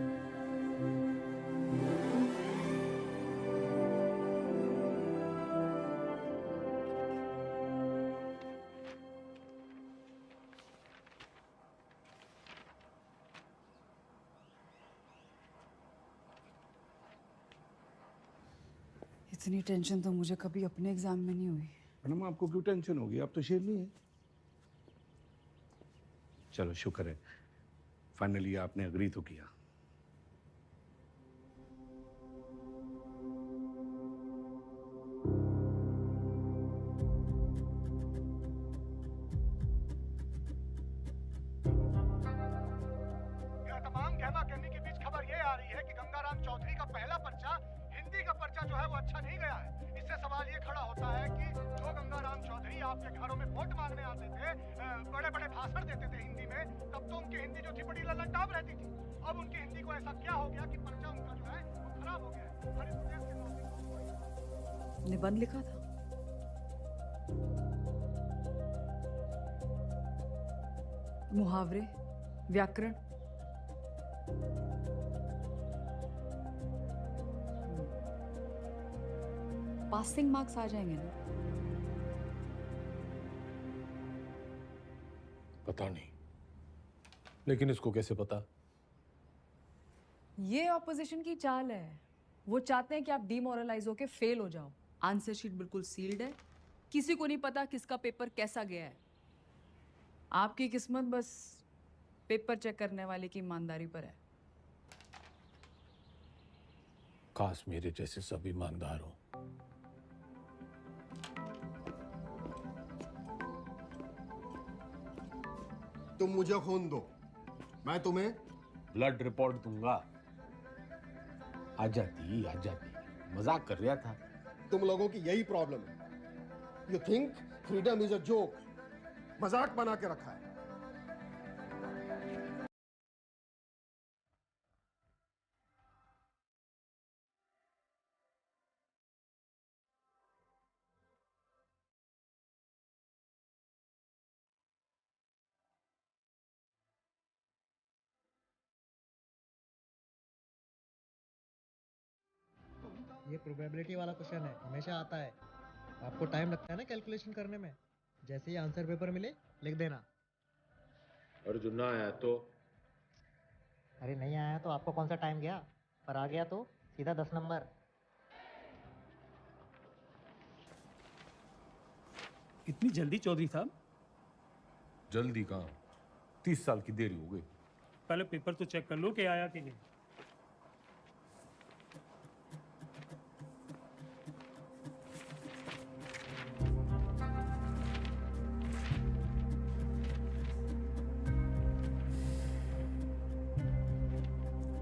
इतनी टेंशन तो मुझे कभी अपने एग्जाम में नहीं हुई। मैडम आपको क्यों टेंशन होगी? आप तो शेरनी है। चलो शुक्र है, फाइनली आपने अग्री तो किया। तमाम गहमा गहमी के बीच खबर ये आ रही है कि गंगाराम चौधरी का पहला पर्चा, हिंदी का पर्चा जो है वो अच्छा नहीं गया है। इससे सवाल ये खड़ा होता है कि जो गंगाराम चौधरी आपके घरों में वोट मांगने आते थे, बड़े बड़े भाषण देते थे हिंदी में, तब तो उनकी हिंदी जो थी बड़ी ललनटाप रहती थी। अब उनकी हिंदी को ऐसा क्या हो गया कि पर्चा उनका जो है वो खराब हो गया है। हर इस प्रदेश के नागरिक निबंध लिखा था। मुहावरे, व्याकरण, पासिंग मार्क्स आ जाएंगे ना? पता नहीं, लेकिन इसको कैसे पता? ये ऑपोजिशन की चाल है। वो चाहते हैं कि आप डिमोरलाइज होके फेल हो जाओ। आंसर शीट बिल्कुल सील्ड है, किसी को नहीं पता किसका पेपर कैसा गया है। आपकी किस्मत बस पेपर चेक करने वाले की ईमानदारी पर है। काश मेरे जैसे सब ईमानदार हो। तुम मुझे खून दो, मैं तुम्हें ब्लड रिपोर्ट दूंगा। आ जाती, मजाक कर रहा था। तुम लोगों की यही प्रॉब्लम है। You think freedom is a joke, मजाक बना के रखा है। ये प्रोबेबिलिटी वाला क्वेश्चन है, हमेशा आता है। आपको टाइम लगता है ना कैलकुलेशन करने में। जैसे ही आंसर पेपर मिले लिख देना। और जो ना आया तो? अरे नहीं आया तो आपको कौन सा टाइम गया, पर आ गया तो सीधा 10 नंबर। इतनी जल्दी चौधरी साहब? जल्दी कहाँ, 30 साल की देरी हो गई। पहले पेपर तो चेक कर लो कि आया कि नहीं।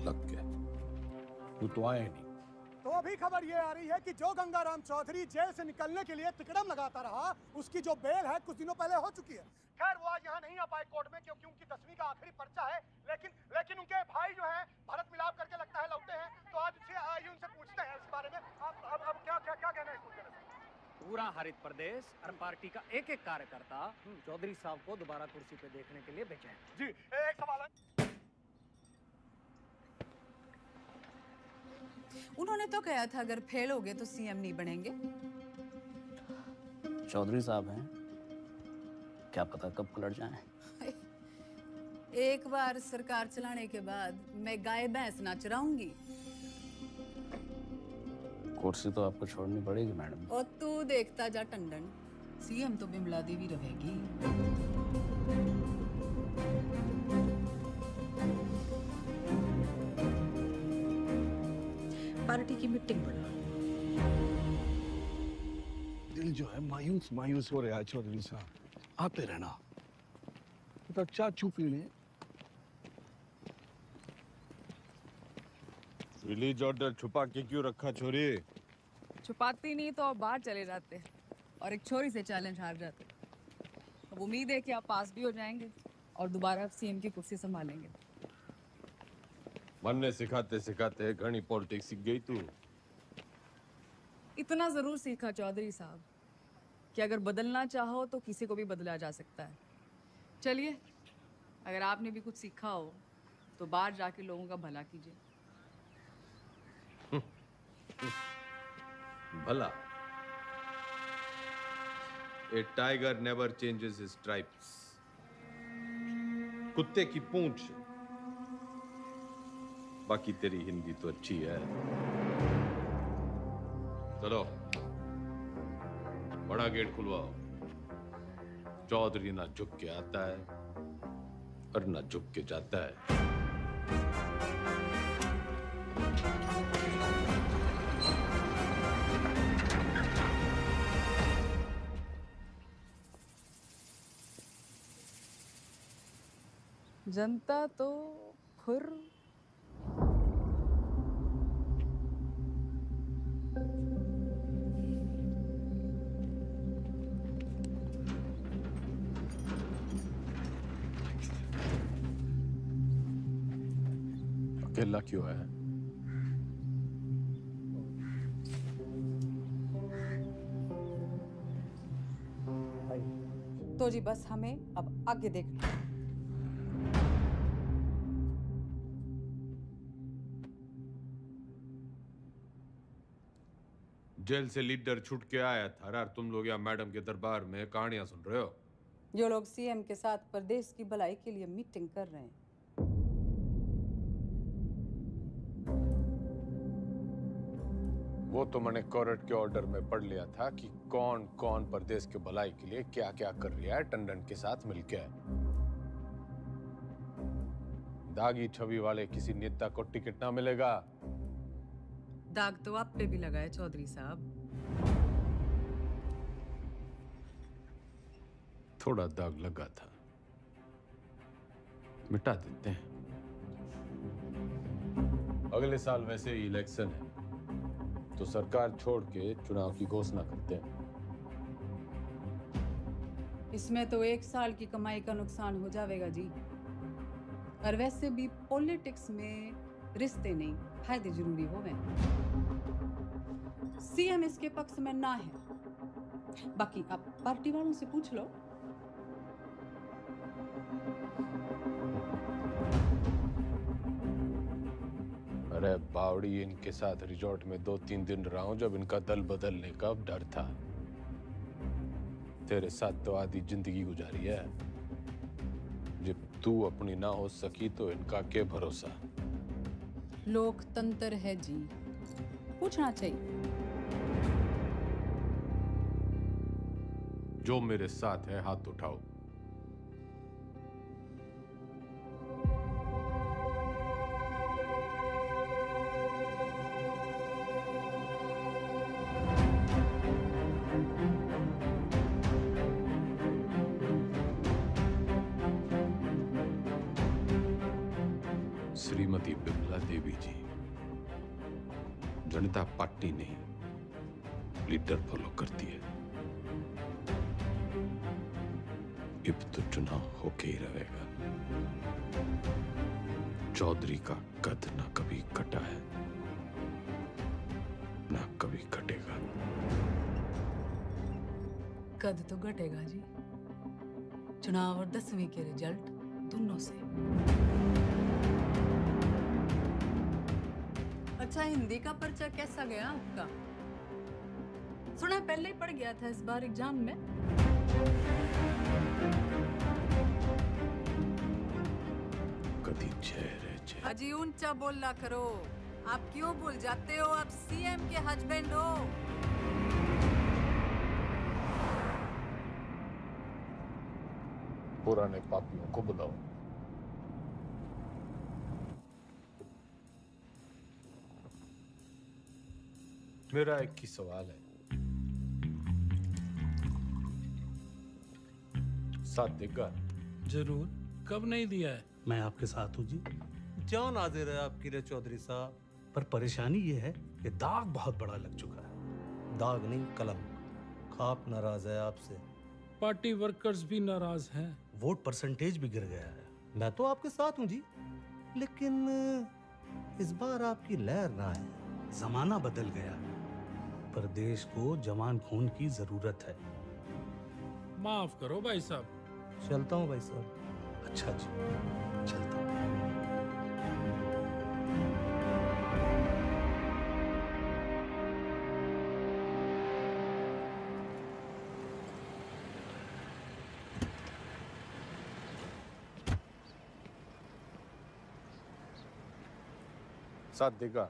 लग गया, तू तो आया नहीं। तो अभी खबर ये आ रही है कि जो गंगाराम चौधरी जेल से निकलने के लिए तिकड़म लगाता रहा, उसकी जो बेल है कुछ दिनों पहले हो चुकी है। खैर वो आज यहाँ नहीं आ पाए कोर्ट में क्योंकि उनकी 10वीं का आखिरी पर्चा है, लेकिन उनके भाई जो हैं भारत मिलाप करके लगता है लौटे हैं। तो आज आइए उनसे पूछते हैं इस बारे में। अब क्या कहना है इसको? पूरा हरित प्रदेश और पार्टी का एक एक कार्यकर्ता चौधरी साहब को दोबारा कुर्सी पे देखने के लिए बेचैन। जी एक सवाल है। उन्होंने तो कहा था अगर फेल हो गए तो सीएम नहीं बनेंगे। चौधरी साहब हैं, क्या पता कब पलट जाएं। एक बार सरकार चलाने के बाद मैं गाय भैंस ना चराऊंगी। कुर्सी तो आपको छोड़नी पड़ेगी मैडम। और तू देखता जा टंडन, सीएम तो बिमला देवी रहेगी। पार्टी की मीटिंग बुला। दिल जो है मायूस मायूस हो रहा है चौधरी साहब, आते रहना। तो चाय चू पी लें। रिलीज ऑर्डर छुपा के क्यों रखा छोरी? छुपाती नहीं तो आप बाहर चले जाते और एक छोरी से चैलेंज हार जाते। अब उम्मीद है कि आप पास भी हो जाएंगे और दोबारा सीएम की कुर्सी संभालेंगे। मन ने सिखाते सिखाते घनी पॉलिटिक्स सीख गई तू। इतना जरूर सीखा चौधरी साहब कि अगर बदलना चाहो तो किसी को भी बदला जा सकता है। चलिए, अगर आपने भी कुछ सीखा हो तो बाहर जाके लोगों का भला कीजिए। भला? A tiger never changes his stripes. कुत्ते की पूंछ। बाकी तेरी हिंदी तो अच्छी है। चलो बड़ा गेट खुलवाओ। चौधरी ना झुक के आता है और ना झुक के जाता है। जनता तो खुर। अकेला क्यों है? तो जी बस हमें अब आगे देखना। जेल से लीडर छूट के आया था और तुम लोग यहाँ मैडम के दरबार में कहानियां सुन रहे हो। जो लोग सीएम के साथ प्रदेश की भलाई के लिए मीटिंग कर रहे हैं। वो तो मैंने कोर्ट के ऑर्डर में पढ़ लिया था कि कौन कौन प्रदेश के भलाई के लिए क्या क्या कर रहा है टंडन के साथ मिलकर। दागी छवि वाले किसी नेता को टिकट ना मिलेगा। दाग तो आप पे भी लगा है चौधरी साहब। थोड़ा दाग लगा था, मिटा देते हैं। अगले साल वैसे ही इलेक्शन है तो सरकार छोड़ के चुनाव की घोषणा करते हैं। इसमें तो 1 साल की कमाई का नुकसान हो जाएगा जी। और वैसे भी पॉलिटिक्स में रिश्ते नहीं, फायदे जरूरी होवे। सीएम इसके पक्ष में ना है, बाकी आप पार्टी वालों से पूछ लो। अरे बावड़ी, इनके साथ रिजॉर्ट में 2-3 दिन रहा हूं जब इनका दल बदलने का डर था। तेरे साथ तो आधी जिंदगी गुजारी है। जब तू अपनी ना हो सकी तो इनका क्या भरोसा। लोकतंत्र है जी, पूछना चाहिए। जो मेरे साथ है हाथ उठाओ। श्रीमती बिमला देवी जी, जनता पार्टी नहीं लीडर फॉलो करती है। अब तो चुनाव होके ही रहेगा। चौधरी का कद ना कभी कटा है ना कभी कटेगा। कद तो घटेगा जी, चुनाव और 10वीं के रिजल्ट दोनों से। अच्छा, हिंदी का पर्चा कैसा गया आपका? सुना पहले ही पड़ गया था इस बार एग्जाम में। कदी चेहरे चेहरे। अजी ऊंचा बोलना करो। आप क्यों भूल जाते हो आप सीएम के हस्बैंड हो? पुराने पापियों को बुलाओ। मेरा एक ही सवाल है, साथ देगा? जरूर, कब नहीं दिया है? मैं आपके साथ हूँ जी। जान हाजिर है आपकी रे चौधरी साहब। पर परेशानी ये है कि दाग बहुत बड़ा लग चुका है। दाग नहीं, कलम। खाप नाराज है आपसे। पार्टी वर्कर्स भी नाराज हैं। वोट परसेंटेज भी गिर गया है। मैं तो आपके साथ हूँ जी, लेकिन इस बार आपकी लहर ना है। जमाना बदल गया है, पर देश को जवान खून की जरूरत है। माफ करो भाई साहब। चलता हूँ भाई साहब। अच्छा जी, चलता हूँ। साथ देगा?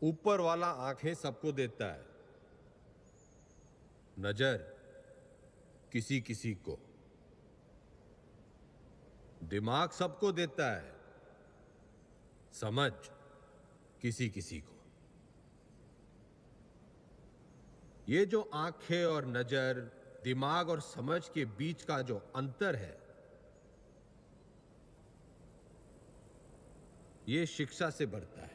ऊपर वाला आंखें सबको देता है, नजर किसी किसी को, दिमाग सबको देता है, समझ किसी किसी को। ये जो आंखें और नजर, दिमाग और समझ के बीच का जो अंतर है, ये शिक्षा से बढ़ता है।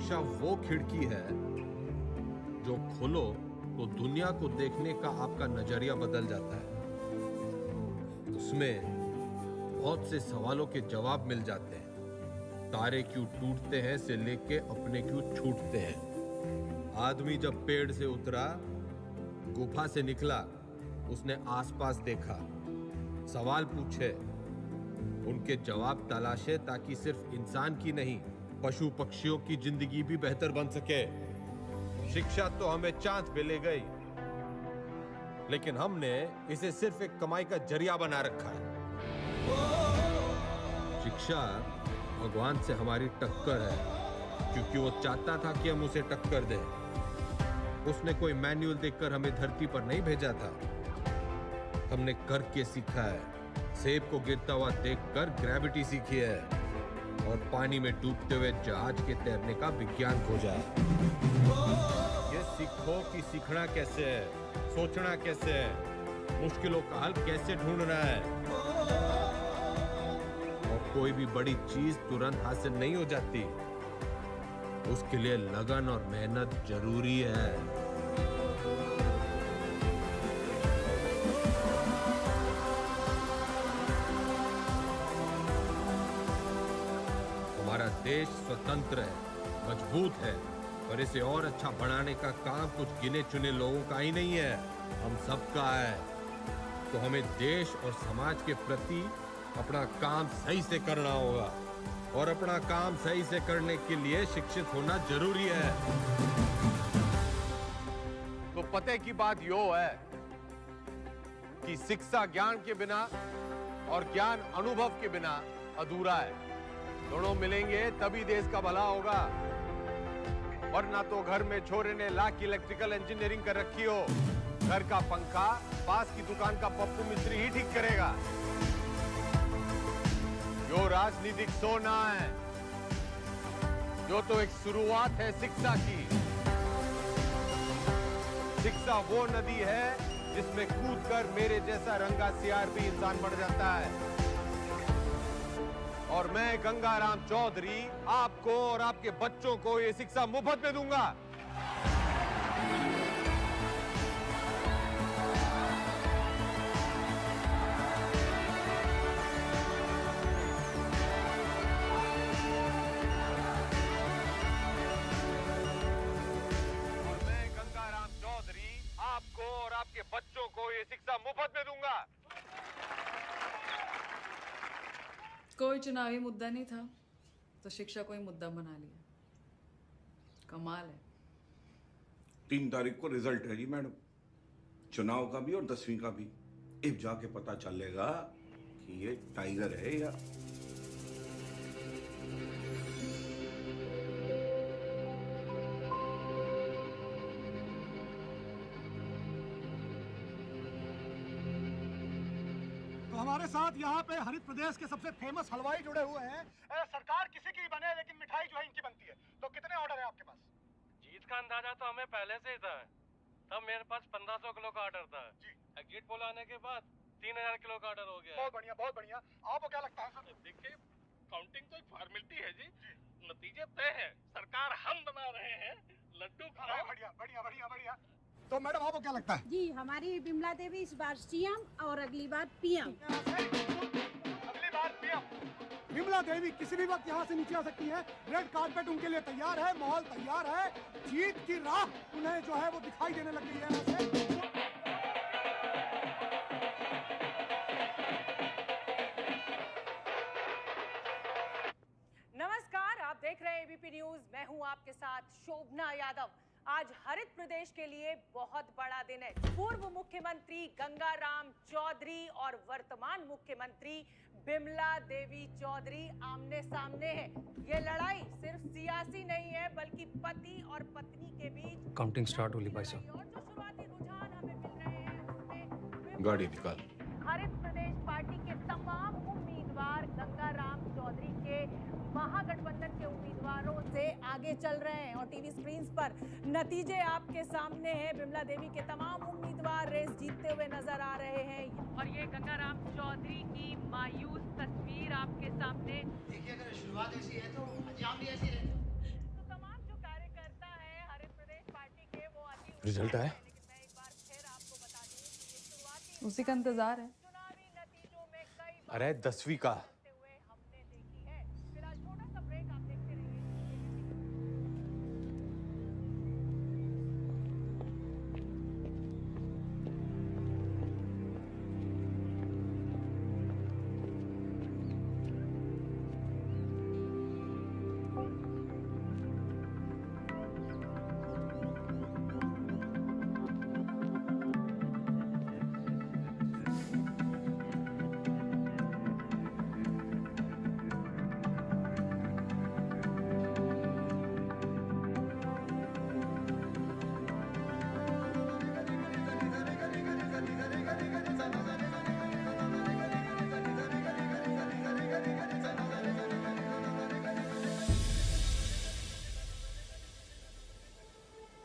शिक्षा वो खिड़की है जो खोलो तो दुनिया को देखने का आपका नजरिया बदल जाता है। उसमें बहुत से सवालों के जवाब मिल जाते हैं। तारे क्यों टूटते हैं से लेके अपने क्यों छूटते हैं। आदमी जब पेड़ से उतरा, गुफा से निकला, उसने आसपास देखा, सवाल पूछे, उनके जवाब तलाशे ताकि सिर्फ इंसान की नहीं, पशु पक्षियों की जिंदगी भी बेहतर बन सके। शिक्षा तो हमें चांद पे ले गई, लेकिन हमने इसे सिर्फ एक कमाई का जरिया बना रखा है। शिक्षा भगवान से हमारी टक्कर है, क्योंकि वो चाहता था कि हम उसे टक्कर दें। उसने कोई मैनुअल देखकर हमें धरती पर नहीं भेजा था, हमने करके सीखा है। सेब को गिरता हुआ देखकर ग्रेविटी सीखी है और पानी में डूबते हुए जहाज के तैरने का विज्ञान खोजा है। ये सीखो कि सीखना कैसे है, सोचना कैसे है, मुश्किलों का हल कैसे ढूंढना है। और कोई भी बड़ी चीज तुरंत हासिल नहीं हो जाती, उसके लिए लगन और मेहनत जरूरी है। हमारा देश स्वतंत्र है, मजबूत है, पर इसे और अच्छा बनाने का काम कुछ गिने चुने लोगों का ही नहीं है, हम सबका है। तो हमें देश और समाज के प्रति अपना काम सही से करना होगा, और अपना काम सही से करने के लिए शिक्षित होना जरूरी है। तो पते की बात यो है कि शिक्षा ज्ञान के बिना और ज्ञान अनुभव के बिना अधूरा है। दोनों मिलेंगे तभी देश का भला होगा, वरना तो घर में छोरे ने लाख की इलेक्ट्रिकल इंजीनियरिंग कर रखी हो, घर का पंखा पास की दुकान का पप्पू मिस्त्री ही ठीक करेगा। जो राजनीतिक सोना है, जो तो एक शुरुआत है शिक्षा की। शिक्षा वो नदी है जिसमें कूदकर मेरे जैसा रंगा सियार भी इंसान बन जाता है। और मैं गंगाराम चौधरी आपको और आपके बच्चों को ये शिक्षा मुफ्त में दूंगा। और मैं गंगाराम चौधरी आपको और आपके बच्चों को ये शिक्षा मुफ्त में दूंगा। कोई चुनावी मुद्दा नहीं था तो शिक्षा को ही मुद्दा बना लिया। कमाल है। 3 तारीख को रिजल्ट है जी मैडम, चुनाव का भी और 10वीं का भी। अब जाके पता चलेगा कि ये टाइगर है या हमारे साथ यहाँ पे हरित प्रदेश के सबसे फेमस हलवाई जुड़े हुए हैं। सरकार किसी की बने लेकिन मिठाई जो है इनकी बनती है। तो कितने ऑर्डर है आपके पास? जीत का अंदाजा तो हमें पहले से ही था। तब मेरे पास 1500 किलो का ऑर्डर था जी। गेट पोल आने के बाद 3000 किलो का ऑर्डर हो गया। बहुत बढ़िया, बहुत बढ़िया। आपको क्या लगता है सर? देखिए, काउंटिंग तो एक फॉर्मेलिटी है जी, नतीजे तय है। सरकार हम बना रहे हैं, लड्डू खाओ। बढ़िया बढ़िया बढ़िया बढ़िया। तो मैडम आपको क्या लगता है? जी, हमारी बिमला देवी इस बार सीएम और अगली बार पीएम। अगली बार पीएम। बिमला देवी किसी भी वक्त यहाँ से नीचे आ सकती है। रेड कार्पेट उनके लिए तैयार है, माहौल तैयार है। जीत की राह उन्हें जो है वो दिखाई देने लग गई है। नमस्कार, आप देख रहे हैं एबीपी न्यूज। मैं हूं आपके साथ शोभना यादव। आज हरित प्रदेश के लिए बहुत बड़ा दिन है। पूर्व मुख्यमंत्री गंगाराम चौधरी और वर्तमान मुख्यमंत्री बिमला देवी चौधरी आमने सामने हैं। ये लड़ाई सिर्फ सियासी नहीं है, बल्कि पति और पत्नी के बीच। काउंटिंग स्टार्ट होली भाई साहब। और जो शुरुआती रुझान हमें मिल रहे हैं उसमें गाड़ी निकाल। हरित प्रदेश पार्टी के तमाम उम्मीदवार गंगाराम चौधरी के महागठबंधन के उम्मीदवारों से आगे चल रहे हैं और टीवी स्क्रीन पर नतीजे आपके सामने हैं। बिमला देवी के तमाम उम्मीदवार रेस जीतते हुए नजर आ रहे हैं और ये गंगाराम चौधरी की मायूस तस्वीर आपके सामने। देखिए, अगर शुरुआत ऐसी है तो अंजाम भी ऐसी रहता है। तो तमाम जो रिजल्ट आया? उसी का इंतजार है। अरे 10वीं का।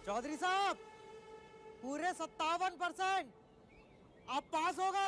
चौधरी साहब, पूरे 57% आप पास हो गए।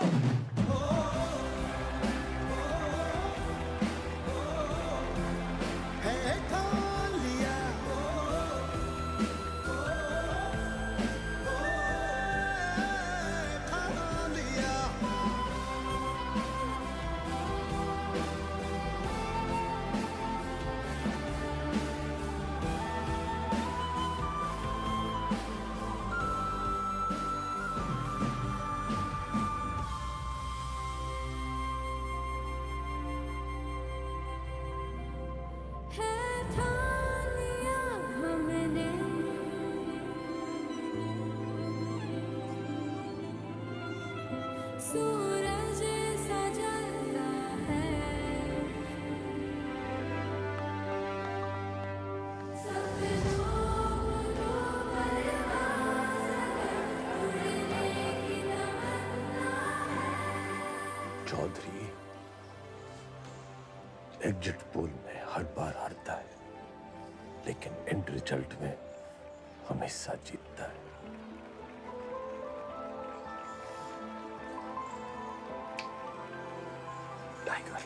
सूरज सजता है, सपनों को उड़ने की तमन्ना है। चौधरी एग्जिट पोल में हर बार हारता है, लेकिन एंड रिजल्ट में हमेशा जीतता है। टाइगर।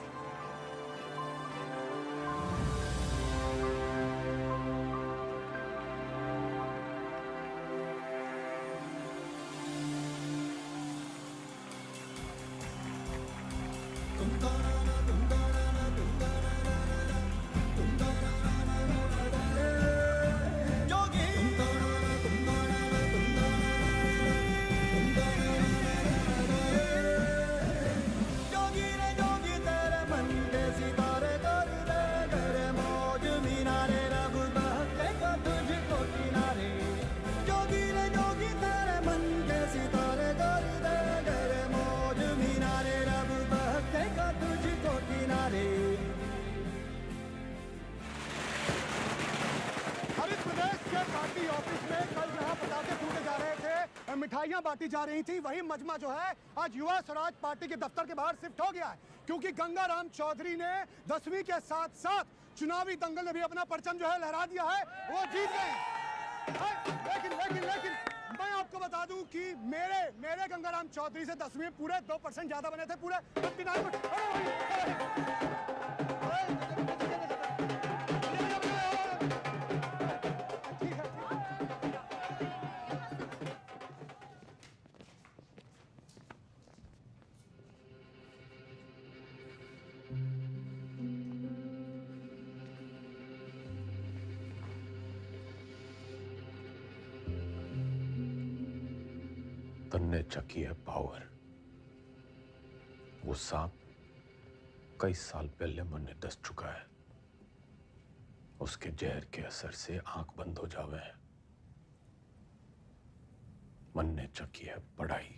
हरित प्रदेश के पार्टी ऑफिस में कल जहां पटाखे फूटे जा रहे थे, मिठाइयां बांटी जा रही थी, वही मजमा जो है आज युवा स्वराज पार्टी के दफ्तर के बाहर शिफ्ट हो गया है, क्योंकि गंगाराम चौधरी ने 10वीं के साथ साथ चुनावी दंगल में भी अपना परचम जो है लहरा दिया है, वो जीत गए। लेकिन मैं आपको बता दूं कि मेरे गंगाराम चौधरी से 10वीं में पूरे 2% ज्यादा बने थे, पूरे 59%। तन्ने चकी है पावर। वो सांप कई साल पहले मन दस चुका है। उसके जहर के असर से आंख बंद हो जावे हैं। मन ने चकी है पढ़ाई,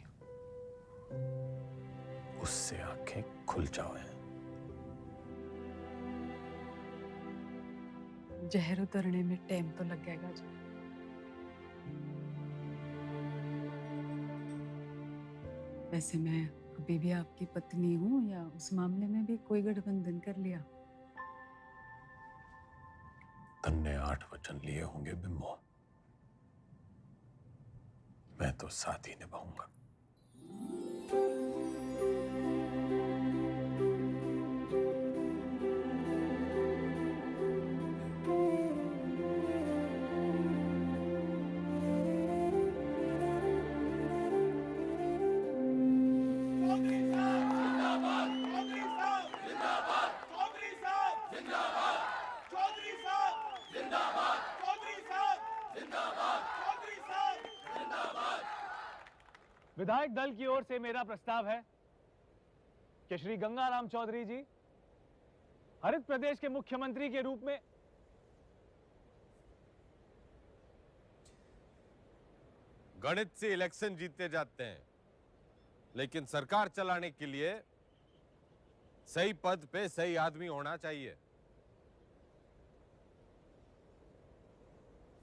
उससे आंखें खुल जावे हैं। जहर उतरने में टाइम तो लगेगा जी। वैसे मैं अभी भी आपकी पत्नी हूँ, या उस मामले में भी कोई गठबंधन कर लिया? तन्ने 8 वचन लिए होंगे बिम्बो, मैं तो साथ ही निभाऊंगा। विधायक दल की ओर से मेरा प्रस्ताव है कि श्री गंगाराम चौधरी जी हरित प्रदेश के मुख्यमंत्री के रूप में गणित से इलेक्शन जीते जाते हैं, लेकिन सरकार चलाने के लिए सही पद पे सही आदमी होना चाहिए।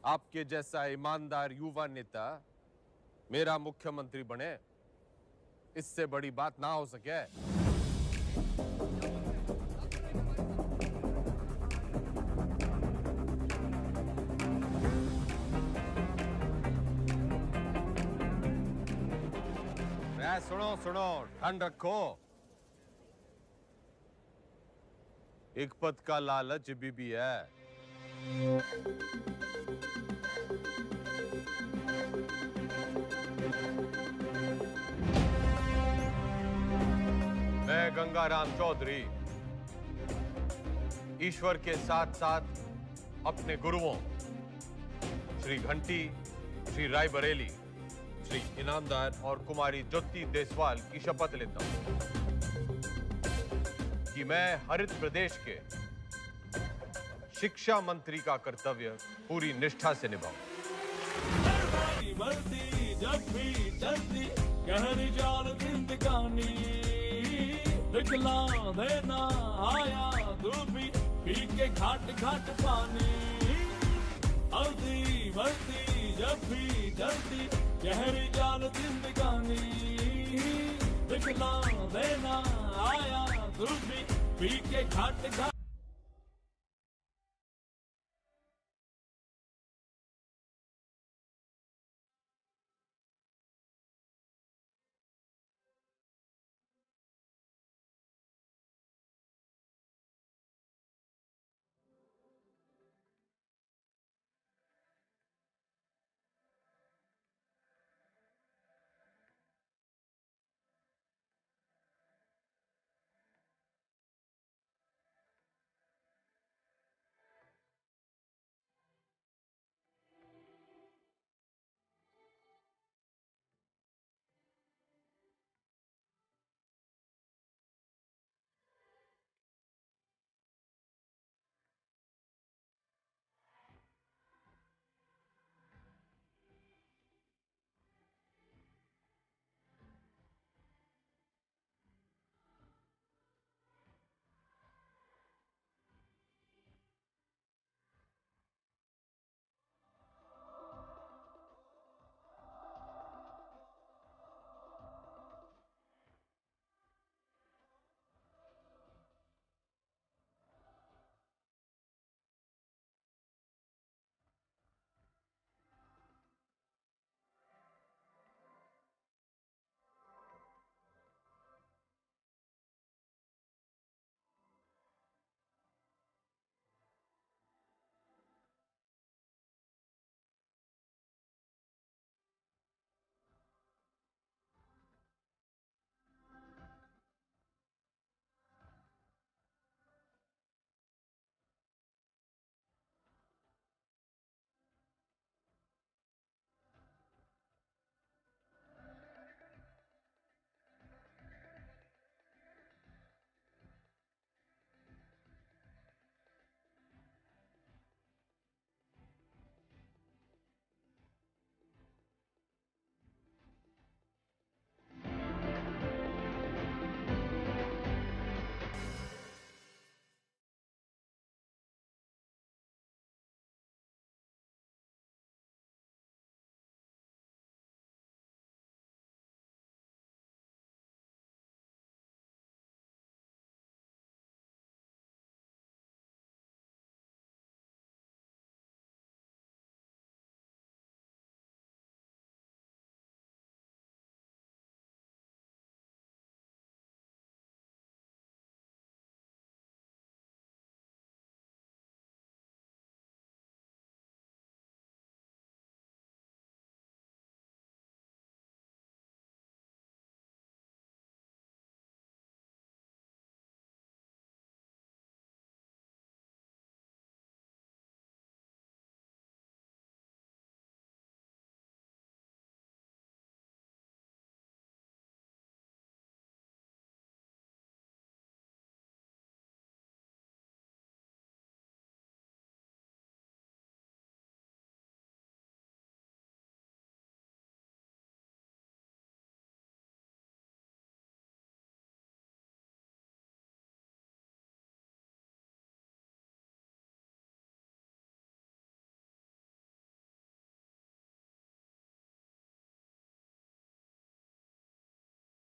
आपके जैसा ईमानदार युवा नेता मेरा मुख्यमंत्री बने, इससे बड़ी बात ना हो सके। सुनो सुनो, ठंड रखो। एक पद का लालच भी है। मैं गंगाराम चौधरी ईश्वर के साथ साथ अपने गुरुओं श्री घंटी, श्री रायबरेली, श्री इनामदार और कुमारी ज्योति देसवाल की शपथ लेता हूं कि मैं हरित प्रदेश के शिक्षा मंत्री का कर्तव्य पूरी निष्ठा से निभाऊं। बढ़ती जब भी चलती गहरी जाल जिंदगानी, दिखला देना आया धूपी पी के घाट घाट पानी। हल्दी बढ़ती जब भी चलती गहरी जाल जिंदगानी, दिखला देना आया धूपी पी के घाट घाट